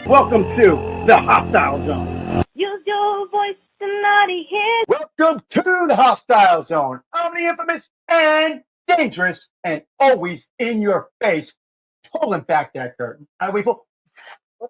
Welcome to the Hostile Zone. Use your voice to naughty hit. Welcome to the Hostile Zone. I'm the infamous and dangerous and always in your face, pulling back that curtain. And we pull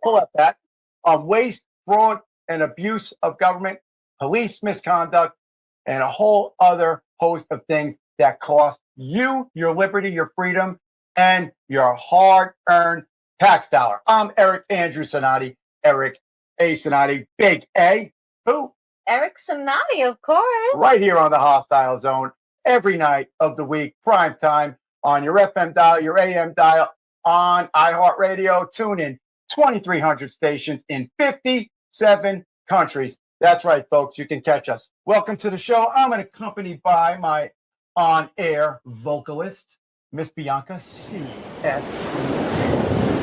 up that on waste, fraud, and abuse of government, police misconduct, and a whole other host of things that cost you your liberty, your freedom, and your hard-earned tax dollar. I'm Eric Andrew Sonati, Eric A. Sonati, Big A. Who? Eric Sonati, of course. Right here on the Hostile Zone, every night of the week, prime time, on your FM dial, your AM dial, on iHeartRadio, tune in 2,300 stations in 57 countries. That's right, folks. You can catch us. Welcome to the show. I'm accompanied by my on-air vocalist, Miss Bianca C.S.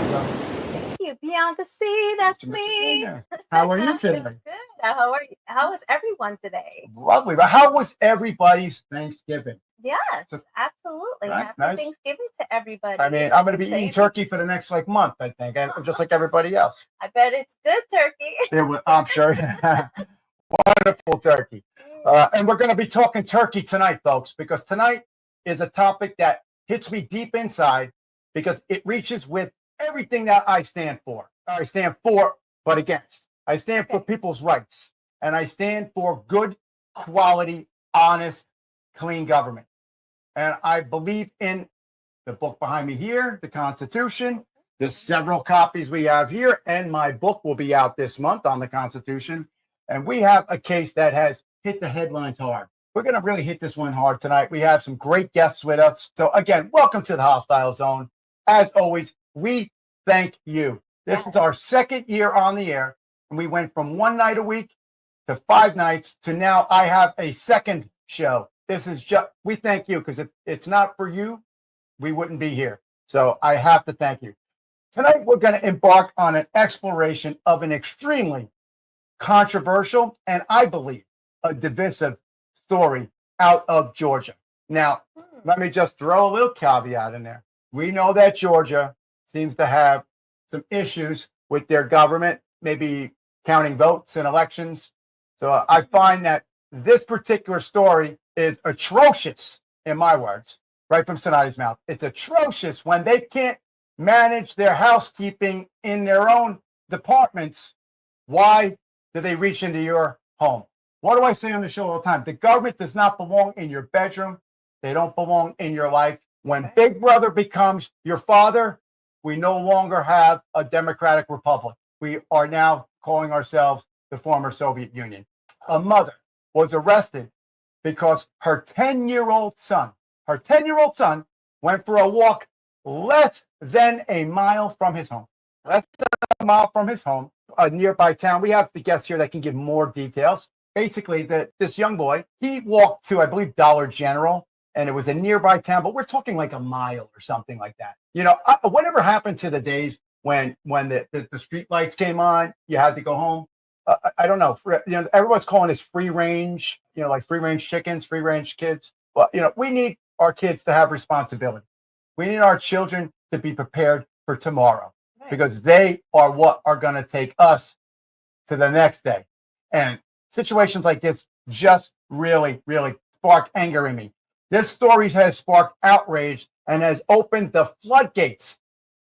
Thank you, Bianca C. That's me. How are you today? Good. How are you? How is everyone today? Lovely. But how was everybody's Thanksgiving? Yes, absolutely. Right, Happy nice. Thanksgiving to everybody. I mean, I'm going to be eating turkey for the next month, I think, just like everybody else. I bet it's good turkey. I'm sure. Wonderful turkey. And we're going to be talking turkey tonight, folks, because tonight is a topic that hits me deep inside because it reaches with everything that I stand for. I stand for, but against. I stand for people's rights, and I stand for good, quality, honest, clean government. And I believe in the book behind me here, the Constitution, the several copies we have here, and my book will be out this month on the Constitution. And we have a case that has hit the headlines hard. We're going to really hit this one hard tonight. We have some great guests with us. So again, welcome to the Hostile Zone. As always, we thank you. This is our second year on the air, and we went from one night a week to 5 nights to now I have a second show. This is just, we thank you, because if it's not for you, we wouldn't be here. So I have to thank you. Tonight, we're going to embark on an exploration of an extremely controversial and I believe a divisive story out of Georgia. Now, let me just throw a little caveat in there. We know that Georgia seems to have some issues with their government, maybe counting votes in elections. So I find that this particular story is atrocious, in my words, right from Sonati's mouth. It's atrocious when they can't manage their housekeeping in their own departments. Why do they reach into your home? What do I say on the show all the time? The government does not belong in your bedroom. They don't belong in your life. When Big Brother becomes your father, we no longer have a democratic republic. We are now calling ourselves the former Soviet Union. A mother was arrested because her 10-year-old son went for a walk less than a mile from his home. Less than a mile from his home, a nearby town. We have the guests here that can give more details. Basically, this young boy, he walked to, I believe, Dollar General, and it was a nearby town, but we're talking like a mile or something like that. You know, whatever happened to the days when the street lights came on, you had to go home? I don't know. Everyone's calling this free range, like free range chickens, free range kids. Well, we need our kids to have responsibility. We need our children to be prepared for tomorrow, because they are what are going to take us to the next day. And situations like this just really, really spark anger in me. This story has sparked outrage and has opened the floodgates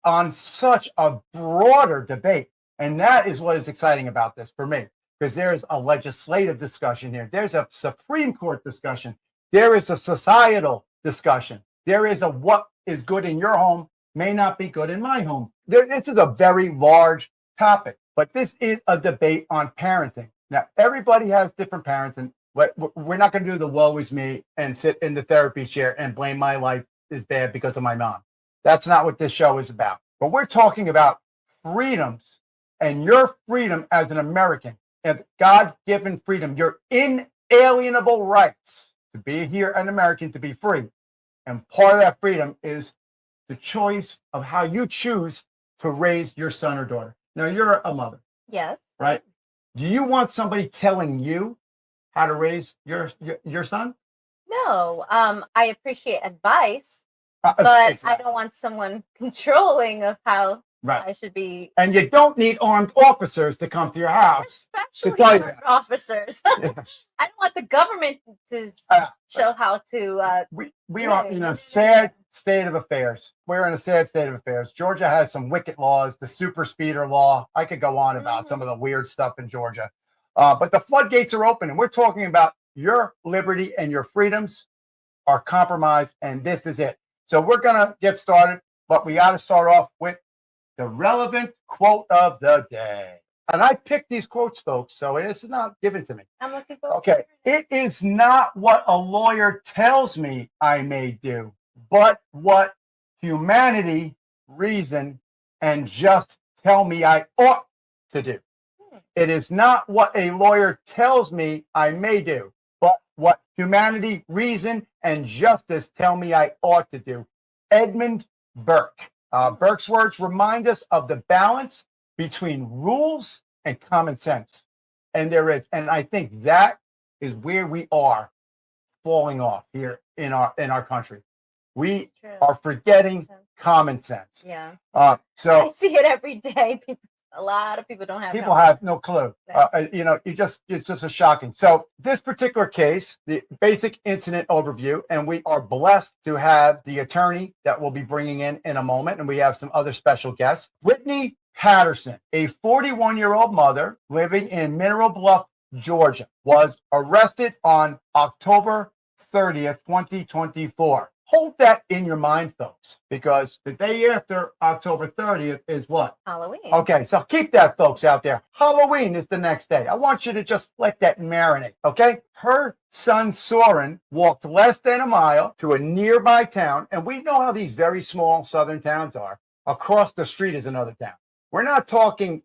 on such a broader debate. And that is what is exciting about this for me, because there is a legislative discussion here. There's a Supreme Court discussion. There is a societal discussion. There is a what is good in your home may not be good in my home. This is a very large topic, but this is a debate on parenting. Now, everybody has different parents, and We're not going to do the woe is me and sit in the therapy chair and blame my life is bad because of my mom. That's not what this show is about. But we're talking about freedoms and your freedom as an American and God-given freedom, your inalienable rights to be here an American, to be free. And part of that freedom is the choice of how you choose to raise your son or daughter. Now, you're a mother. Yes. Right? Do you want somebody telling you how to raise your son? No. I appreciate advice, but exactly. I don't want someone controlling of how I should be. And you don't need armed officers to come to your house. Especially armed officers. Yeah. I don't want the government to show how to. We are in a sad state of affairs. We're in a sad state of affairs. Georgia has some wicked laws, the super speeder law. I could go on about some of the weird stuff in Georgia. But the floodgates are open, and we're talking about your liberty and your freedoms are compromised, and this is it. So we're going to get started, but we got to start off with the relevant quote of the day. And I picked these quotes, folks, so this is not given to me. I'm looking for. Okay. It is not what a lawyer tells me I may do, but what humanity, reason, and just tell me I ought to do. It is not what a lawyer tells me I may do, but what humanity, reason, and justice tell me I ought to do. Edmund Burke. Burke's words remind us of the balance between rules and common sense. And there is, and I think that is where we are falling off here in our country. We are forgetting common sense. Yeah. So I see it every day. A lot of people don't have. People have no clue. It's just a shocking. So this particular case, the basic incident overview, and we are blessed to have the attorney that we'll be bringing in a moment, and we have some other special guests. Whitney Patterson, a 41-year-old mother living in Mineral Bluff, Georgia, was arrested on October 30th, 2024. Hold that in your mind, folks, because the day after October 30th is what? Halloween. Okay, so keep that, folks, out there. Halloween is the next day. I want you to just let that marinate, okay? Her son, Soren, walked less than a mile to a nearby town, and we know how these very small southern towns are. Across the street is another town. We're not talking,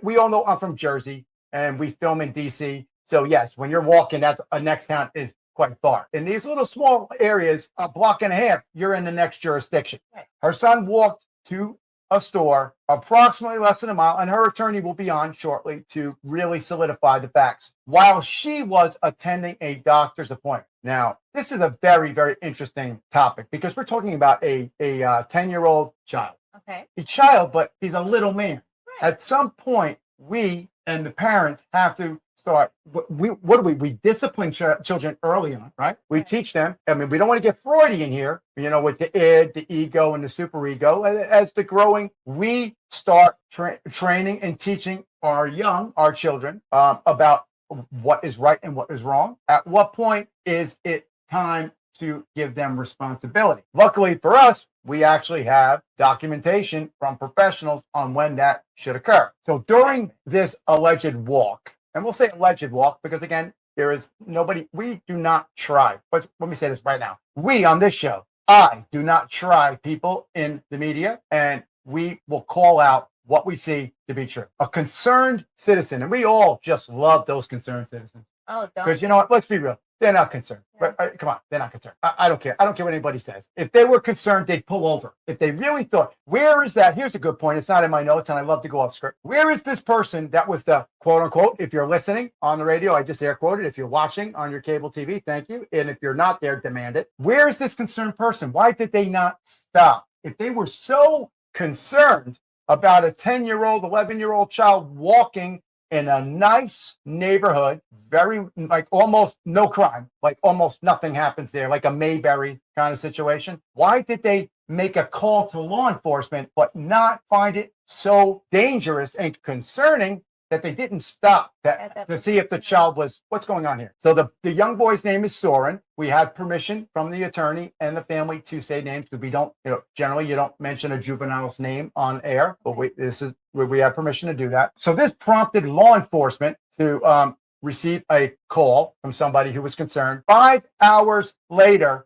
we all know I'm from Jersey, and we film in D.C., so yes, when you're walking, that's a next town is quite far. In these little small areas, a block and a half, you're in the next jurisdiction. Right. Her son walked to a store approximately less than a mile, and her attorney will be on shortly to really solidify the facts, while she was attending a doctor's appointment. Now, this is a very, very interesting topic because we're talking about a 10-year-old child. Okay. A child, but he's a little man. Right. At some point, we and the parents have to start. We discipline children early on, right? We teach them. I mean, we don't want to get Freudian here, with the id, the ego, and the superego. As the growing, we start training and teaching our children about what is right and what is wrong. At what point is it time to give them responsibility? Luckily for us, we actually have documentation from professionals on when that should occur. So during this alleged walk, and we'll say alleged walk because, again, there is nobody, we do not try. But let me say this right now. We on this show, I do not try people in the media, and we will call out what we see to be true. A concerned citizen, and we all just love those concerned citizens. Oh, don't. Because you know what? Let's be real. They're not concerned. Yeah. But, come on, they're not concerned. I don't care. I don't care what anybody says. If they were concerned, they'd pull over. If they really thought, where is that? Here's a good point. It's not in my notes, and I love to go off script. Where is this person that was the quote unquote, if you're listening on the radio, I just air quoted. If you're watching on your cable TV, thank you. And if you're not there, demand it. Where is this concerned person? Why did they not stop? If they were so concerned about a 10-year-old, 11-year-old child walking in a nice neighborhood, very like almost no crime, like almost nothing happens there, like a Mayberry kind of situation. Why did they make a call to law enforcement, but not find it so dangerous and concerning that they didn't stop to see if the child was, what's going on here? So the young boy's name is Soren. We had permission from the attorney and the family to say names because we don't, generally you don't mention a juvenile's name on air, but this is where we have permission to do that. So this prompted law enforcement to received a call from somebody who was concerned. 5 hours later,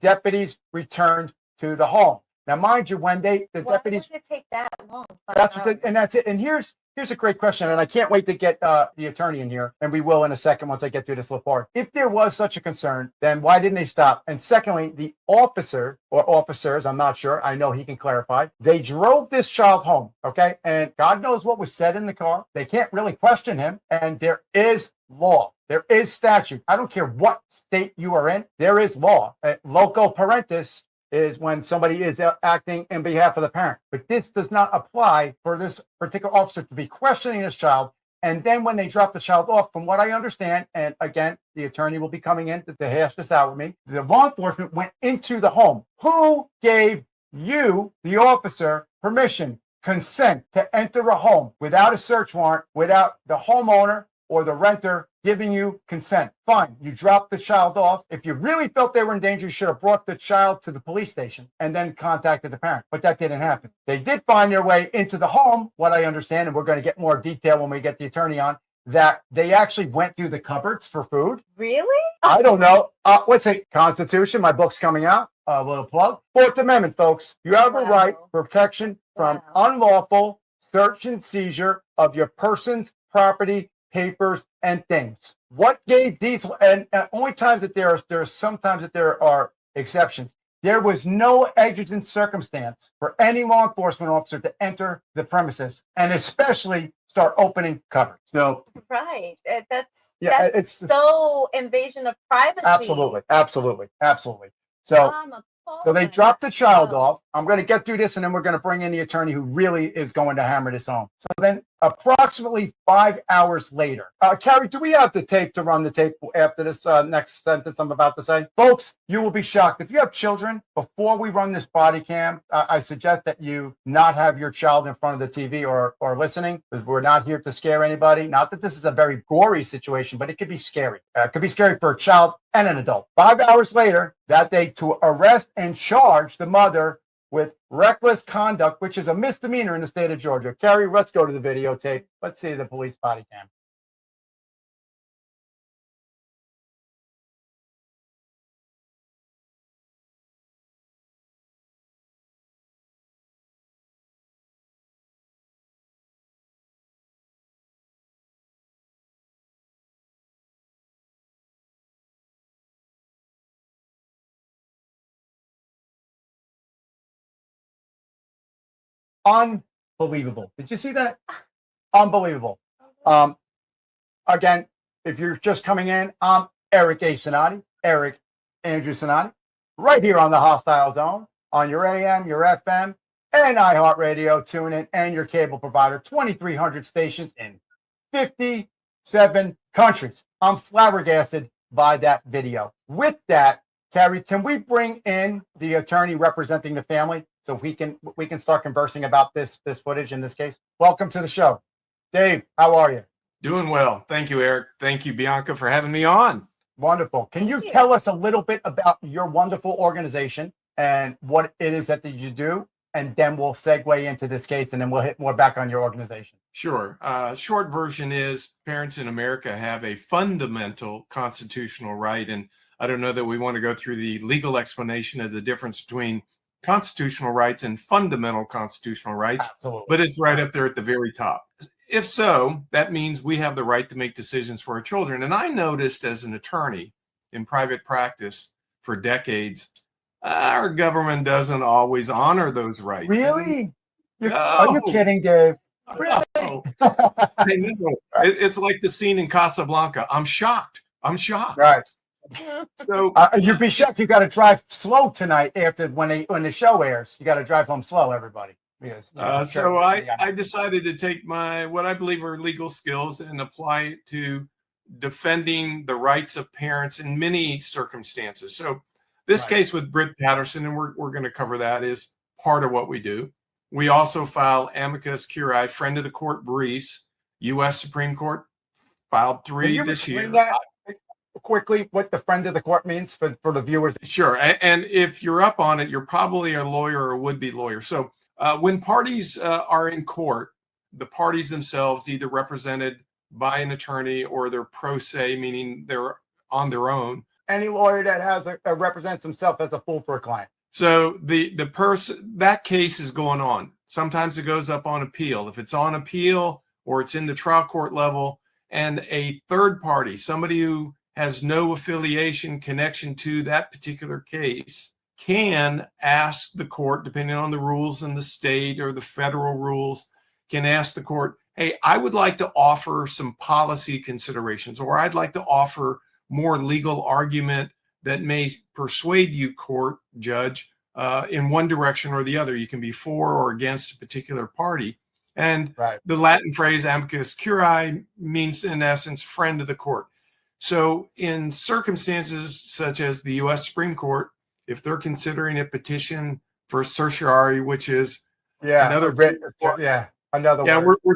deputies returned to the home. Now, mind you, when the deputies, would it take that long? that's it. And here's a great question, and I can't wait to get the attorney in here, and we will in a second once I get through this little part. If there was such a concern, then why didn't they stop? And secondly, the officer or officers, I'm not sure, I know he can clarify, they drove this child home, okay? And God knows what was said in the car. They can't really question him, and there is law. There is statute. I don't care what state you are in, there is law. Loco parentis is when somebody is acting in behalf of the parent. But this does not apply for this particular officer to be questioning this child. And then when they drop the child off, from what I understand, and again, the attorney will be coming in to hash this out with me, the law enforcement went into the home. Who gave you, the officer, permission, consent to enter a home without a search warrant, without the homeowner or the renter giving you consent? Fine, you dropped the child off. If you really felt they were in danger, you should have brought the child to the police station and then contacted the parent. But that didn't happen. They did find their way into the home, what I understand, and we're going to get more detail when we get the attorney on, that they actually went through the cupboards for food. Really? I don't know. What's it? Constitution, my book's coming out. A little plug. Fourth Amendment, folks. You have a right for protection from unlawful search and seizure of your person's property, papers, and things. What gave these, and only times that there are sometimes that there are exceptions. There was no exigent circumstance for any law enforcement officer to enter the premises and especially start opening cupboards. So right, that's it's so invasion of privacy. Absolutely. So they dropped the child off. I'm going to get through this, and then we're going to bring in the attorney who really is going to hammer this home. So then approximately 5 hours later, Carrie, do we have the tape to run the tape after this next sentence I'm about to say? Folks, you will be shocked. If you have children, before we run this body cam, I suggest that you not have your child in front of the TV or listening, because we're not here to scare anybody. Not that this is a very gory situation, but it could be scary. It could be scary for a child and an adult. 5 hours later, that day, to arrest and charge the mother with reckless conduct, which is a misdemeanor in the state of Georgia. Carrie, let's go to the videotape. Let's see the police body cam. Unbelievable. Did you see that? Unbelievable. Again, if you're just coming in, I'm Eric Andrew Sonati, right here on the Hostile Zone, on your AM, your FM, and iHeartRadio, TuneIn, and your cable provider, 2,300 stations in 57 countries. I'm flabbergasted by that video. With that, Carrie, can we bring in the attorney representing the family so we can start conversing about this footage in this case? Welcome to the show. Dave, how are you? Doing well. Thank you, Eric. Thank you, Bianca, for having me on. Wonderful. Can you tell us a little bit about your wonderful organization and what it is that you do? And then we'll segue into this case, and then we'll hit more back on your organization. Sure. Short version is parents in America have a fundamental constitutional right. And I don't know that we want to go through the legal explanation of the difference between constitutional rights and fundamental constitutional rights, Absolutely. But it's right up there at the very top. If so, that means we have the right to make decisions for our children. And I noticed as an attorney in private practice for decades, our government doesn't always honor those rights. Really? Are you kidding, Dave? Really? It's like the scene in Casablanca. I'm shocked. Right. So you'd be shocked. You got to drive slow tonight after when the show airs. You got to drive home slow, everybody. Because, so I decided to take what I believe are legal skills and apply it to defending the rights of parents in many circumstances. So this case with Britt Patterson, and we're going to cover that, is part of what we do. We also file amicus curiae, friend of the court briefs. U.S. Supreme Court filed 3 this year. Quickly, what the friend of the court means for the viewers. Sure. And if you're up on it, you're probably a lawyer or would-be lawyer. So when parties are in court, the parties themselves, either represented by an attorney or they're pro se, meaning they're on their own. Any lawyer that has represents himself as a fool for a client. So the person, that case is going on. Sometimes it goes up on appeal. If it's on appeal or it's in the trial court level, and a third party, somebody who has no affiliation, connection to that particular case, can ask the court, depending on the rules in the state or the federal rules, can ask the court, hey, I would like to offer some policy considerations, or I'd like to offer more legal argument that may persuade you, court judge, in one direction or the other. You can be for or against a particular party. And the Latin phrase amicus curiae means, in essence, friend of the court. So in circumstances such as the U.S. Supreme Court, if they're considering a petition for certiorari, which is another we're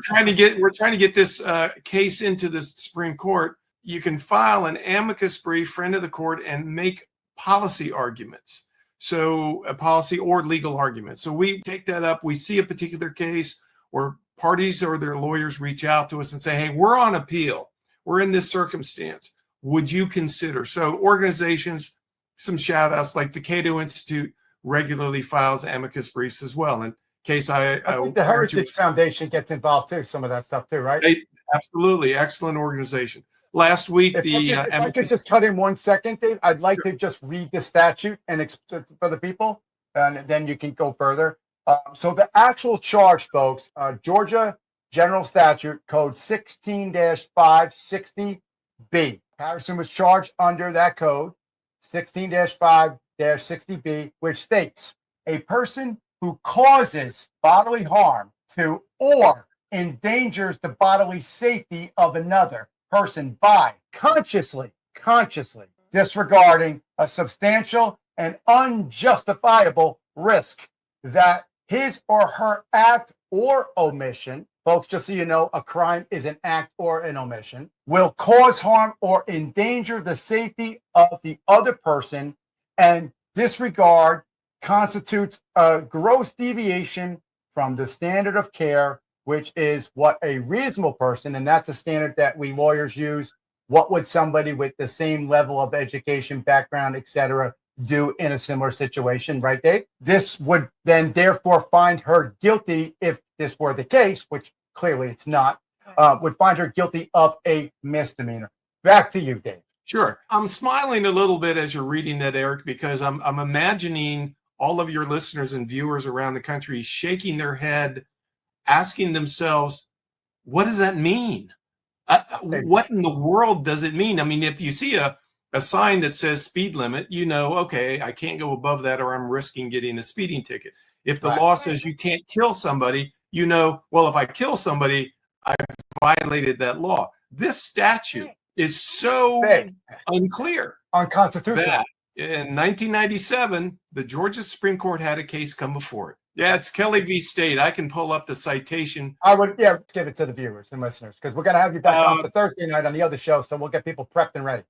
trying to get this case into the Supreme Court, you can file an amicus brief, friend of the court, and make policy arguments. So a policy or legal argument. So we take that up. We see a particular case where parties or their lawyers reach out to us and say, hey, we're on appeal. We're in this circumstance. Would you consider? So organizations, some shout outs like the Cato Institute regularly files amicus briefs as well. In case I think the Heritage Foundation gets involved too, some of that stuff too, right? Absolutely. Excellent organization. Last week, if I could just cut in 1 second, Dave, I'd like to just read the statute and for the people, and then you can go further. So the actual charge, folks, Georgia General Statute Code 16-560B. Patterson was charged under that code, 16-5-60B, which states a person who causes bodily harm to or endangers the bodily safety of another person by consciously disregarding a substantial and unjustifiable risk that his or her act or omission, folks, just so you know, a crime is an act or an omission, will cause harm or endanger the safety of the other person, and disregard constitutes a gross deviation from the standard of care, which is what a reasonable person, and that's a standard that we lawyers use. What would somebody with the same level of education, background, etc., do in a similar situation, right, Dave? This would then therefore find her guilty, if this were the case, which clearly it's not, would find her guilty of a misdemeanor. Back to you, Dave. Sure. I'm smiling a little bit as you're reading that, Eric, because I'm imagining all of your listeners and viewers around the country shaking their head, asking themselves, what does that mean? What in the world does it mean? I mean, if you see a sign that says speed limit, you know, okay, I can't go above that or I'm risking getting a speeding ticket. If the law says you can't kill somebody, you know, well, if I kill somebody, I've violated that law. This statute is so unclear. Unconstitutional. That in 1997, the Georgia Supreme Court had a case come before it. Yeah, it's Kelly v. State. I can pull up the citation. I would, give it to the viewers and listeners, because we're going to have you back on for Thursday night on the other show, so we'll get people prepped and ready.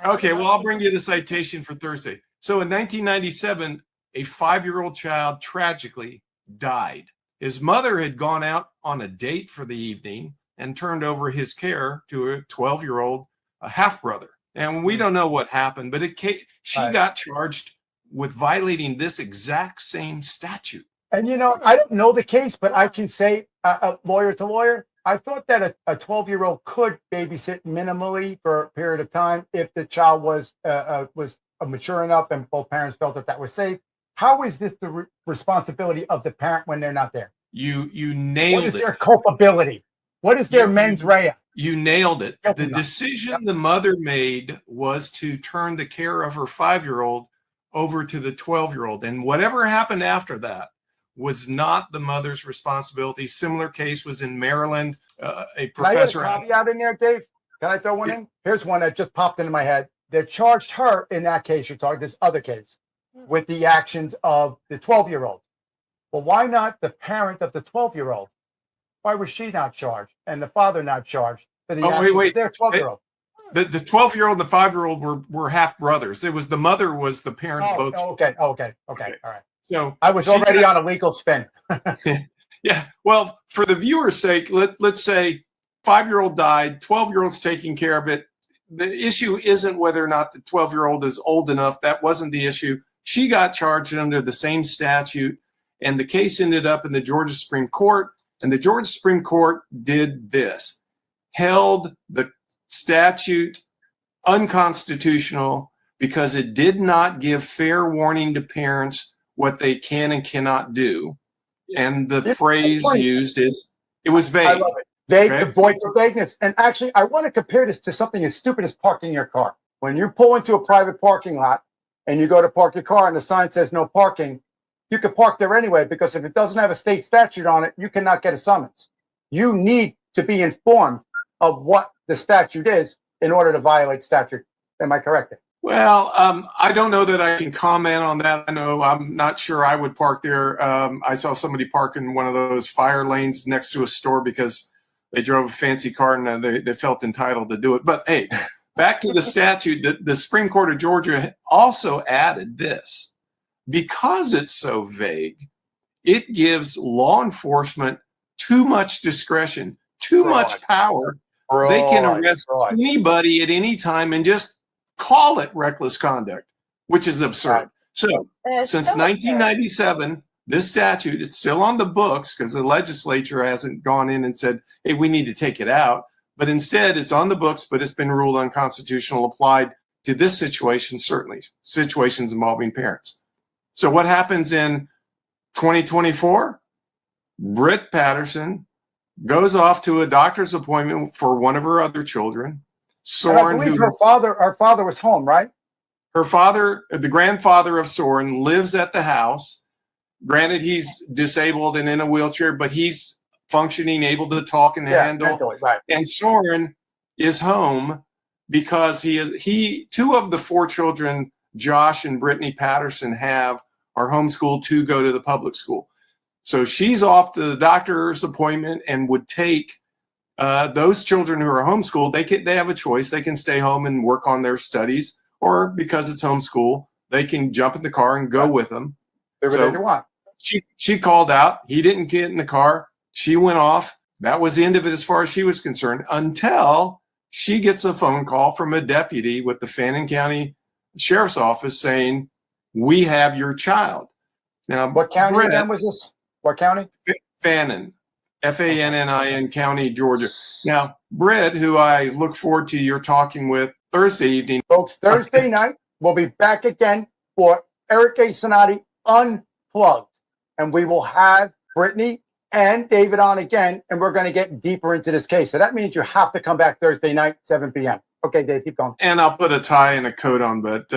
Okay, well, I'll bring you the citation for Thursday. So in 1997, a 5-year-old child tragically died. His mother had gone out on a date for the evening and turned over his care to a 12-year-old half-brother. And we don't know what happened, but she got charged with violating this exact same statute. And, you know, I don't know the case, but I can say, lawyer to lawyer, I thought that a 12-year-old could babysit minimally for a period of time if the child was mature enough and both parents felt that was safe. How is this the responsibility of the parent when they're not there? You nailed it. What is their culpability? What is their mens rea? You nailed it. The decision the mother made was to turn the care of her 5-year-old over to the 12-year-old. And whatever happened after that was not the mother's responsibility. Similar case was in Maryland. A professor. Can I get a caveat in there, Dave? Can I throw one in? Here's one that just popped into my head. They charged her in that case, you're talking this other case, with the actions of the 12-year-old. Well, why not the parent of the 12-year-old? Why was she not charged and the father not charged for the actions of their 12-year-old? The 12-year-old and the 5-year-old were half brothers. It was the mother was the parent of both. Okay. All right. So I was already on a legal spin. Yeah. Well, for the viewer's sake, let's say 5-year-old died, 12-year-old's taking care of it. The issue isn't whether or not the 12-year-old is old enough. That wasn't the issue. She got charged under the same statute, and the case ended up in the Georgia Supreme Court, and the Georgia Supreme Court did this, held the statute unconstitutional because it did not give fair warning to parents what they can and cannot do. And the phrase used is, it was vague. I love it. Vague, Okay. the void for vagueness. And actually, I want to compare this to something as stupid as parking your car. When you pull into a private parking lot and you go to park your car and the sign says no parking, you can park there anyway, because if it doesn't have a state statute on it, you cannot get a summons. You need to be informed of what the statute is in order to violate statute. Am I correct? Well, I don't know that I can comment on that. I know I'm not sure I would park there. I saw somebody park in one of those fire lanes next to a store because they drove a fancy car and they felt entitled to do it. But hey, back to the statute, the Supreme Court of Georgia also added this. Because it's so vague, it gives law enforcement too much discretion, too much power. They can arrest anybody at any time and just call it reckless conduct, which is absurd. So since 1997, this statute, it's still on the books because the legislature hasn't gone in and said, hey, we need to take it out. But instead, it's on the books, but it's been ruled unconstitutional, applied to this situation, certainly, situations involving parents. So what happens in 2024? Britt Patterson goes off to a doctor's appointment for one of her other children. Soren, her father was home, right? Her father, the grandfather of Soren, lives at the house. Granted, he's disabled and in a wheelchair, but he's functioning, able to talk and handle. Mentally, right. And Soren is home because two of the 4 children Josh and Brittany Patterson have are homeschooled, 2 go to the public school. So she's off to the doctor's appointment and would take those children who are homeschooled. They have a choice. They can stay home and work on their studies, or because it's homeschool, they can jump in the car and go with them. Whatever they want. She called out. He didn't get in the car. She went off. That was the end of it as far as she was concerned, until she gets a phone call from a deputy with the Fannin County Sheriff's Office saying, we have your child. Now, what county again was this? What county? Fannin, Fannin County, Georgia. Now, Britt, who I look forward to your talking with Thursday evening. Folks, Thursday night, we'll be back again for Eric A. Sonati Unplugged. And we will have Brittany and David on again, and we're going to get deeper into this case. So that means you have to come back Thursday night, 7 p.m. Okay, Dave, keep going. And I'll put a tie and a coat on. But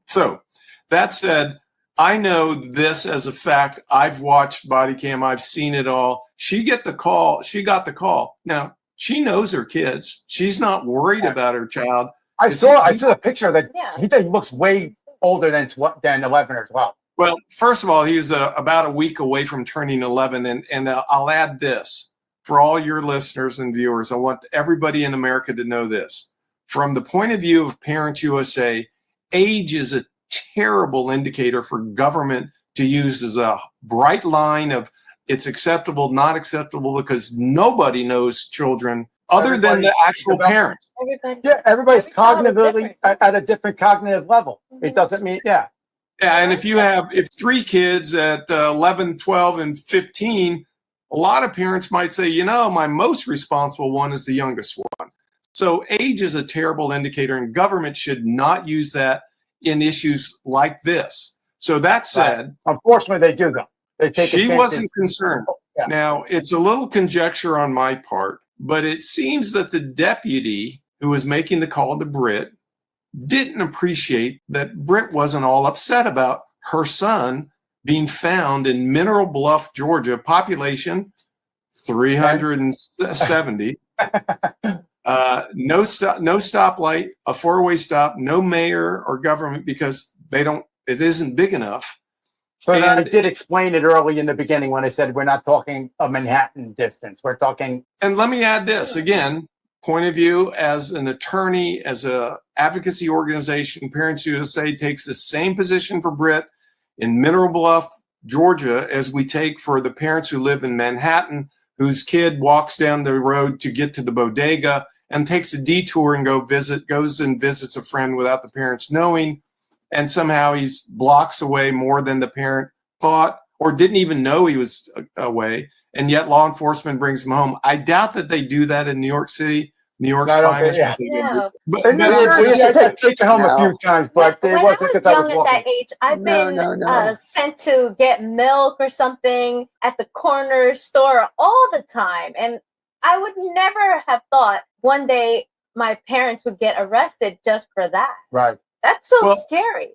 so that said, I know this as a fact. I've watched body cam. I've seen it all. She got the call. Now, she knows her kids. She's not worried about her child. I saw a picture that he looks way older than 11 or 12. Well, first of all, he was about a week away from turning 11. And I'll add this for all your listeners and viewers. I want everybody in America to know this. From the point of view of Parents USA, age is a terrible indicator for government to use as a bright line of it's acceptable, not acceptable, because nobody knows children other than the actual parents. Everybody's cognitively at a different cognitive level. It doesn't mean, Yeah, and if 3 kids at 11, 12, and 15, a lot of parents might say, my most responsible one is the youngest one. So age is a terrible indicator, and government should not use that in issues like this. So that said, unfortunately, they do though. They take she wasn't concerned. Yeah. Now, it's a little conjecture on my part, but it seems that the deputy who was making the call to Britt didn't appreciate that Britt wasn't all upset about her son being found in Mineral Bluff, Georgia, population 370. No stoplight, a 4-way stop, no mayor or government because it isn't big enough. So I did explain it early in the beginning when I said we're not talking a Manhattan distance. We're talking. And let me add this again, point of view as an attorney, as a advocacy organization, Parents USA takes the same position for Britt in Mineral Bluff, Georgia, as we take for the parents who live in Manhattan whose kid walks down the road to get to the bodega and takes a detour and goes and visits a friend without the parents knowing. And somehow he's blocks away more than the parent thought or didn't even know he was away. And yet law enforcement brings him home. I doubt that they do that in New York City. New York's finest. No. But I take it home a few times, but when it wasn't because I was young at that age, I've been sent to get milk or something at the corner store all the time. And I would never have thought one day my parents would get arrested just for that. Right. That's so scary.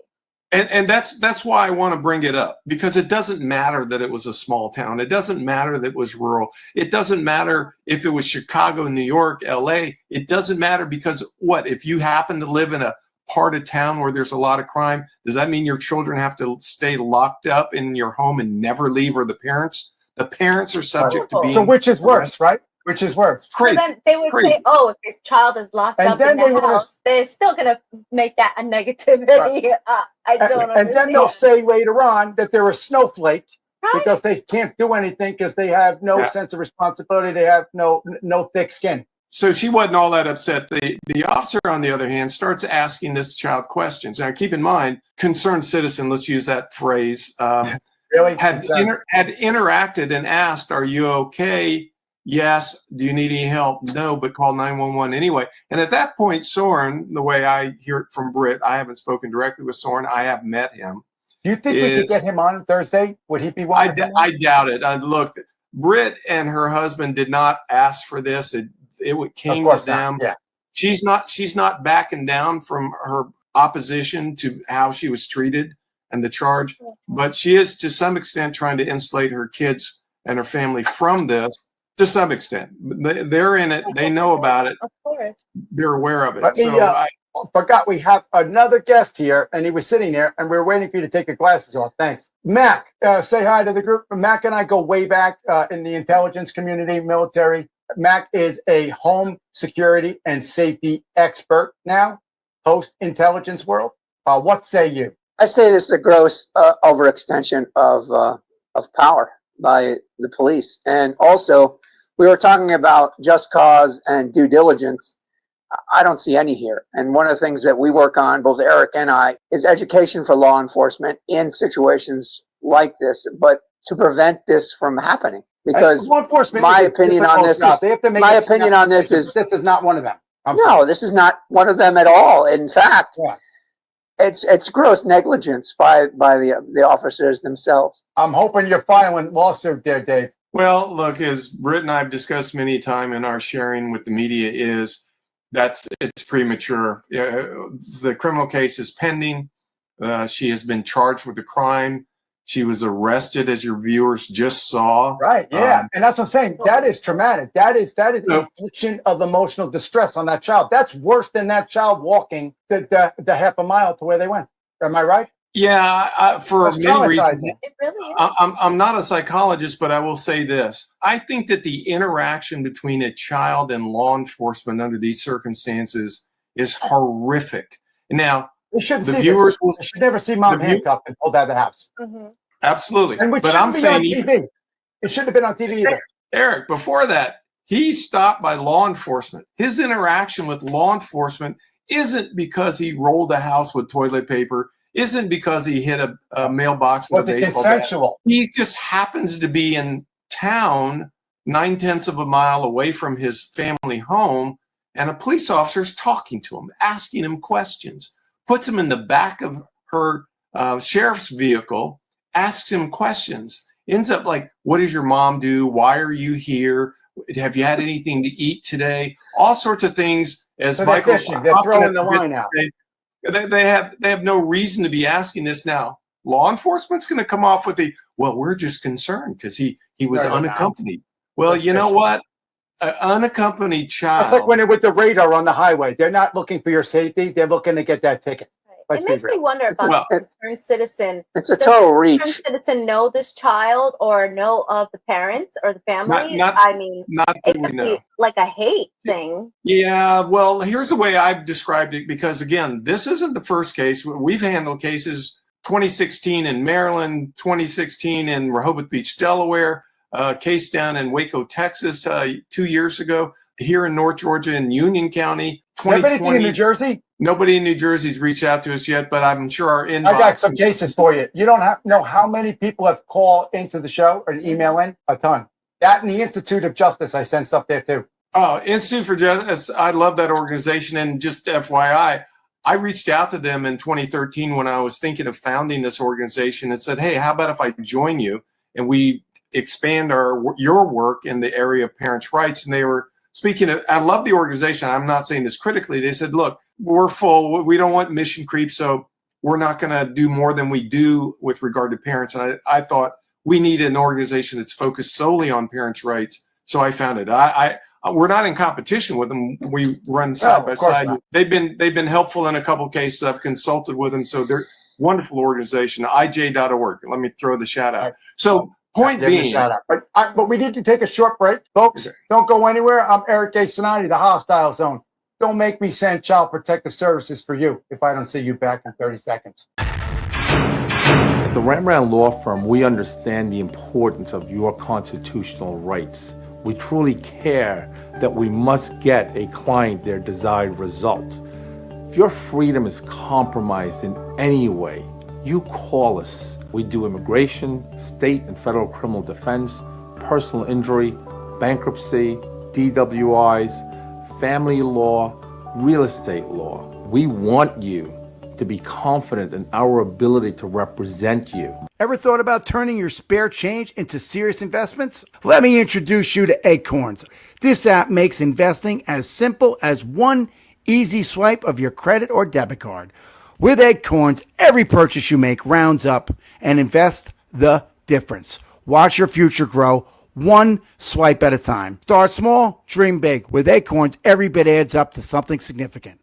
And that's why I want to bring it up, because it doesn't matter that it was a small town. It doesn't matter that it was rural. It doesn't matter if it was Chicago, New York, LA. It doesn't matter because if you happen to live in a part of town where there's a lot of crime, does that mean your children have to stay locked up in your home and never leave, or the parents? The parents are subject to being. So which is worse, right? Which is worse. Crazy. So then they would say, oh, if your child is locked up in the house, they're still going to make that a negativity. Right. I don't understand. And then they'll say later on that they're a snowflake because they can't do anything because they have no sense of responsibility. They have no thick skin. So she wasn't all that upset. The officer, on the other hand, starts asking this child questions. Now, keep in mind, concerned citizen, let's use that phrase, really had interacted and asked, are you okay? Yes. Do you need any help? No, but call 911 anyway. And at that point, Soren, the way I hear it from Britt, I haven't spoken directly with Soren. I have met him. Do you think we could get him on Thursday? Would he be willing? I doubt it. Look, Britt and her husband did not ask for this. It came to them. Yeah. She's not backing down from her opposition to how she was treated and the charge, but she is to some extent trying to insulate her kids and her family from this. To some extent, they're in it. They know about it. Of course, they're aware of it. I forgot we have another guest here, and he was sitting there, and we were waiting for you to take your glasses off. Thanks, Mac. Say hi to the group. Mac and I go way back in the intelligence community, military. Mac is a home security and safety expert now, post intelligence world. What say you? I say this is a gross overextension of power by the police. And also, we were talking about just cause and due diligence. I don't see any here. And one of the things that we work on, both Eric and I, is education for law enforcement in situations like this, but to prevent this from happening. Because law enforcement my opinion on this is this is not one of them. This is not one of them at all. In fact, it's gross negligence by the officers themselves. I'm hoping you're filing lawsuit there, Dave. Well, look, as Britt and I have discussed many times in our sharing with the media, it's premature. The criminal case is pending. She has been charged with the crime. She was arrested, as your viewers just saw. Right. Yeah, and that's what I'm saying. That is traumatic. That is infliction of emotional distress on that child. That's worse than that child walking the half a mile to where they went. Am I right? Yeah, for many reasons. It really is. I'm not a psychologist, but I will say this. I think that the interaction between a child and law enforcement under these circumstances is horrific. Now, we shouldn't see viewers. They should never see mom handcuffed and pulled out of the house. Mm-hmm. Absolutely. But I'm saying TV. It shouldn't have been on TV either. Eric, before that, he's stopped by law enforcement. His interaction with law enforcement isn't because he rolled a house with toilet paper, isn't because he hit a mailbox with a baseball consensual bat. He just happens to be in town 9/10 of a mile away from his family home, and a police officer is talking to him, asking him questions, puts him in the back of her sheriff's vehicle, asks him questions, ends up like, what does your mom do? Why are you here? Have you had anything to eat today? All sorts of things. As so Michael's they're throwing the line out. They have no reason to be asking this now. Law enforcement's going to come off with we're just concerned because he was unaccompanied. Well, you know what? An unaccompanied child. It's like when they're with the radar on the highway. They're not looking for your safety. They're looking to get that ticket. It makes me wonder about the concerned citizen. It's a total reach. Does the concerned citizen know this child or know of the parents or the family? Not that we know. Like a hate thing. Yeah, well, here's the way I've described it, because, again, this isn't the first case. We've handled cases 2016 in Maryland, 2016 in Rehoboth Beach, Delaware. a case down in Waco, Texas, 2 years ago. Here in North Georgia in Union County, Anything in New Jersey? Nobody in New Jersey's reached out to us yet, but I'm sure our inbox. I got some cases for you. You don't know how many people have called into the show or email in? A ton. That and the Institute of Justice, I sent stuff there too. Oh, Institute for Justice. I love that organization. And just FYI, I reached out to them in 2013 when I was thinking of founding this organization and said, hey, how about if I join you and we expand your work in the area of parents' rights? And they were speaking of, I love the organization. I'm not saying this critically. They said, look, we're full. We don't want mission creep. So we're not going to do more than we do with regard to parents. And I thought we need an organization that's focused solely on parents' rights. So I founded it. We're not in competition with them. We run side by side. Not. They've been helpful in a couple of cases. I've consulted with them. So they're wonderful organization, ij.org. Let me throw the shout out. So point being, but we need to take a short break, folks. Okay. Don't go anywhere. I'm Eric A. Sonati, the Hostile Zone. Don't make me send Child Protective Services for you if I don't see you back in 30 seconds. At the Ramround Law Firm, we understand the importance of your constitutional rights. We truly care that we must get a client their desired result. If your freedom is compromised in any way, you call us. We do immigration, state and federal criminal defense, personal injury, bankruptcy, DWIs, family law, real estate law. We want you to be confident in our ability to represent you. Ever thought about turning your spare change into serious investments? Let me introduce you to Acorns. This app makes investing as simple as one easy swipe of your credit or debit card. With Acorns, every purchase you make rounds up and invest the difference. Watch your future grow one swipe at a time. Start small, dream big. With Acorns, every bit adds up to something significant.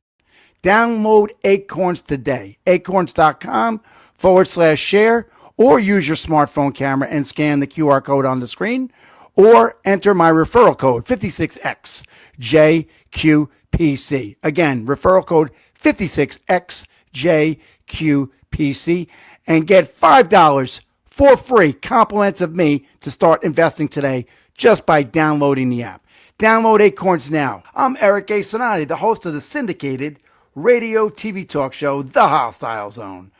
Download Acorns today. Acorns.com/share, or use your smartphone camera and scan the QR code on the screen, or enter my referral code 56XJQPC. Again, referral code 56XJQPC, and get $5 for free compliments of me to start investing today just by downloading the app. Download Acorns now. I'm Eric A. Sonati, the host of the syndicated radio TV talk show, The Hostile Zone,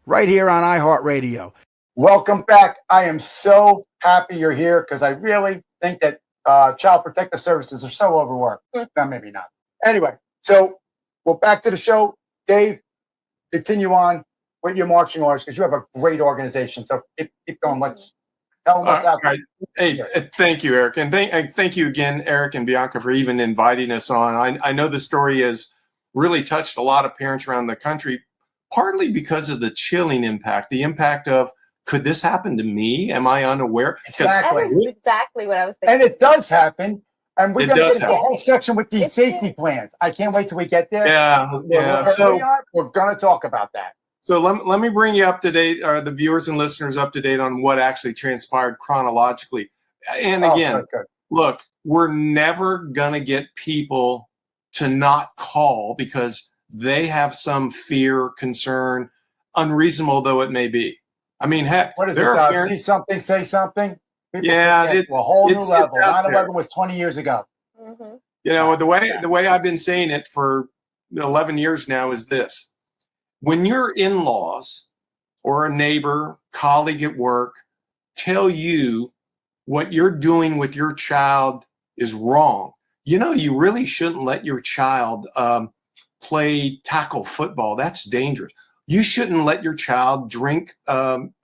right here on iHeartRadio. Welcome back. I am so happy you're here because I really think that Child Protective Services are so overworked. No, maybe not. Anyway, so we're back to the show. Dave, continue on with your marching orders because you have a great organization. So keep going. Let's tell them what's out there. Hey, thank you, Eric. And thank you again, Eric and Bianca, for even inviting us on. I know the story has really touched a lot of parents around the country, partly because of the chilling impact, the impact of, could this happen to me? Am I unaware? Exactly. That is exactly what I was thinking. And it does happen. And we're going to get into a whole section with these safety plans. I can't wait till we get there. Yeah. So we're going to talk about that. So let me bring you up to date, or the viewers and listeners up to date on what actually transpired chronologically. And again, look, we're never going to get people to not call because they have some fear, concern, unreasonable though it may be. I mean, heck, what is it? See something, say something. People it's a whole new level. 9/11 was 20 years ago. Mm-hmm. You know, the way I've been saying it for 11 years now is this: when your in-laws or a neighbor, colleague at work tell you what you're doing with your child is wrong, you know, you really shouldn't let your child play tackle football. That's dangerous. You shouldn't let your child drink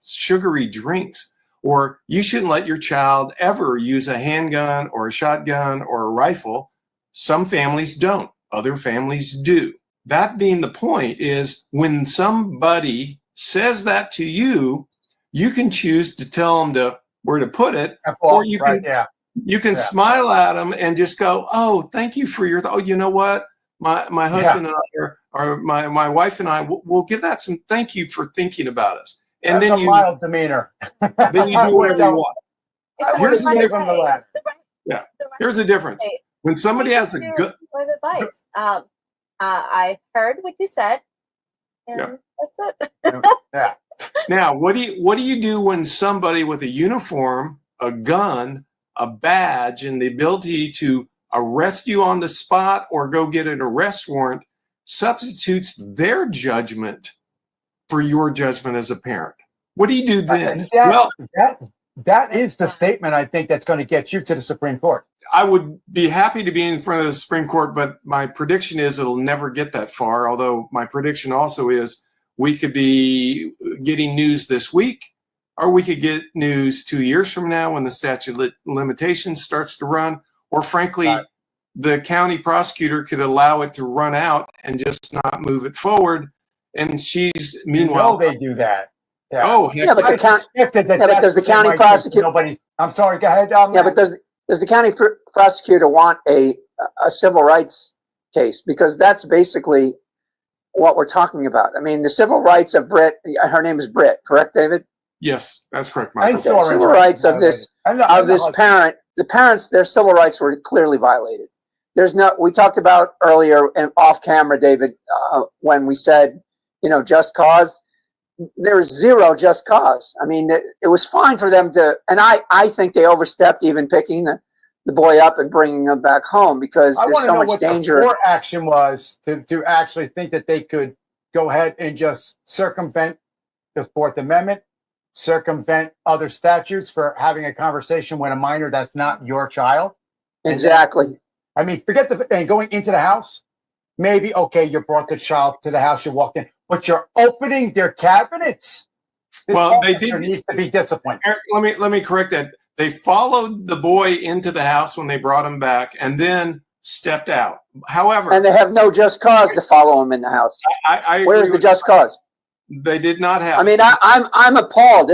sugary drinks, or you shouldn't let your child ever use a handgun or a shotgun or a rifle. Some families don't. Other families do. That being the point is, when somebody says that to you, you can choose to tell them where to put it, or you can smile at them and just go, "Oh, thank you for your. Oh, you know what? My husband and I, or my wife and I, will give that some thank you for thinking about us." And that's then a mild demeanor. Then you do whatever you want. Here's the difference. Here's the difference. When somebody has a good advice, I heard what you said, and that's it. Now, what do you do when somebody with a uniform, a gun, a badge, and the ability to arrest you on the spot or go get an arrest warrant substitutes their judgment for your judgment as a parent. What do you do then? That is the statement I think that's going to get you to the Supreme Court. I would be happy to be in front of the Supreme Court, but my prediction is it'll never get that far. Although my prediction also is we could be getting news this week, or we could get news 2 years from now when the statute of limitations starts to run, or frankly, the county prosecutor could allow it to run out and just not move it forward. And she's, meanwhile, they do that. Yeah. Oh, Yeah, but does the county prosecutor? I'm sorry. Go ahead. Yeah, but does the county prosecutor want a civil rights case? Because that's basically what we're talking about. I mean, the civil rights of Britt. Her name is Britt, correct, David? Yes, that's correct, Michael. The civil rights of this parent. The parents, their civil rights were clearly violated. There's no. We talked about earlier and off camera, David, when we said, just cause. There's zero just cause. I mean, it was fine for them to, and I think they overstepped even picking the boy up and bringing him back home because there's so much danger. The action was to actually think that they could go ahead and just circumvent the Fourth Amendment, circumvent other statutes for having a conversation with a minor that's not your child. Exactly. I mean, forget and going into the house. Maybe, okay, you brought the child to the house, you walked in, but you're opening their cabinets. This officer needs to be disciplined. Eric, let me correct that. They followed the boy into the house when they brought him back and then stepped out. However, and they have no just cause to follow him in the house. Where's the just cause? They did not have. I mean, I'm appalled.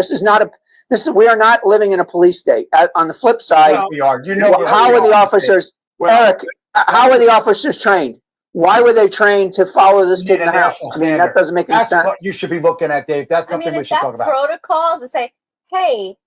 We are not living in a police state. On the flip side, we are. How are the officers, Eric? How are the officers trained? Why were they trained to follow this kid in the house? I mean, that doesn't make any sense. That's what you should be looking at, Dave. That's something we should talk about. Protocol to say, hey,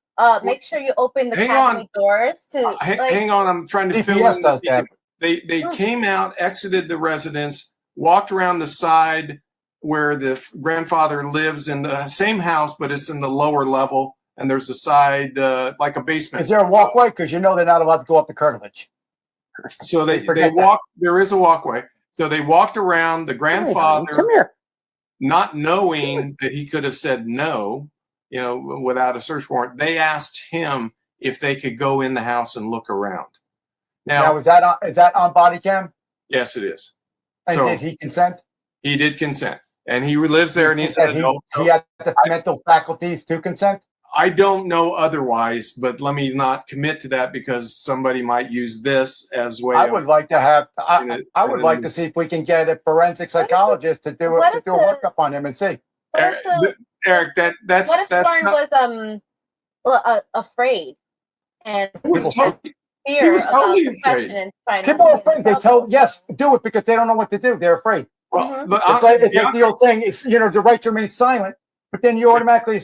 make sure you open the cabinet doors to. Hang on, I'm trying to fill in. They came out, exited the residence, walked around the side where the grandfather lives in the same house, but it's in the lower level, and there's a side like a basement. Is there a walkway? Because they're not allowed to go up the curtilage. So they walk. There is a walkway. So they walked around the grandfather, not knowing that he could have said no, without a search warrant. They asked him if they could go in the house and look around. Now is that on body cam? Yes, it is. And did he consent? He did consent, and he lives there, and he said he had the mental faculties to consent. I don't know otherwise, but let me not commit to that because somebody might use this as way. I would like to see if we can get a forensic psychologist to do a workup on him and see. Eric, that's Warren was afraid and he was totally afraid. People are afraid. They do it because they don't know what to do. They're afraid. Well, it's like the old saying. It's the right to remain silent. But then you automatically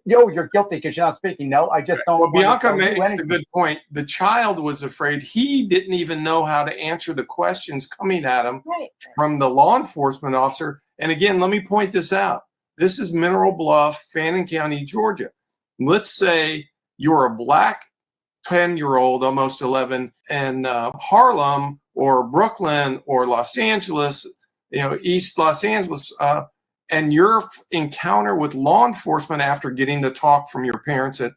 you're guilty because you're not speaking. No, I just don't. Well, Bianca makes a good point. The child was afraid. He didn't even know how to answer the questions coming at him from the law enforcement officer. And again, let me point this out. This is Mineral Bluff, Fannin County, Georgia. Let's say you're a black 10-year-old, almost 11, in Harlem or Brooklyn or Los Angeles, East Los Angeles, and your encounter with law enforcement after getting the talk from your parents that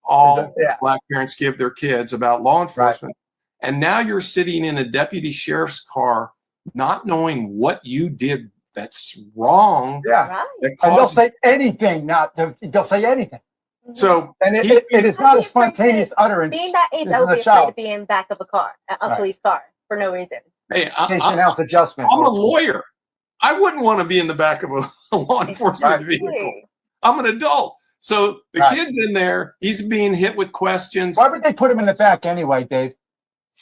all black parents give their kids about law enforcement. Right. And now you're sitting in a deputy sheriff's car, not knowing what you did that's wrong. Yeah. And they'll say anything. They'll say anything. So, and it is not a spontaneous utterance. Being that age, I would be afraid to be in back of a car, a police car, for no reason. Hey, house adjustment. I'm a lawyer. I wouldn't want to be in the back of a law enforcement vehicle. I'm an adult. So the kid's in there. He's being hit with questions. Why would they put him in the back anyway, Dave?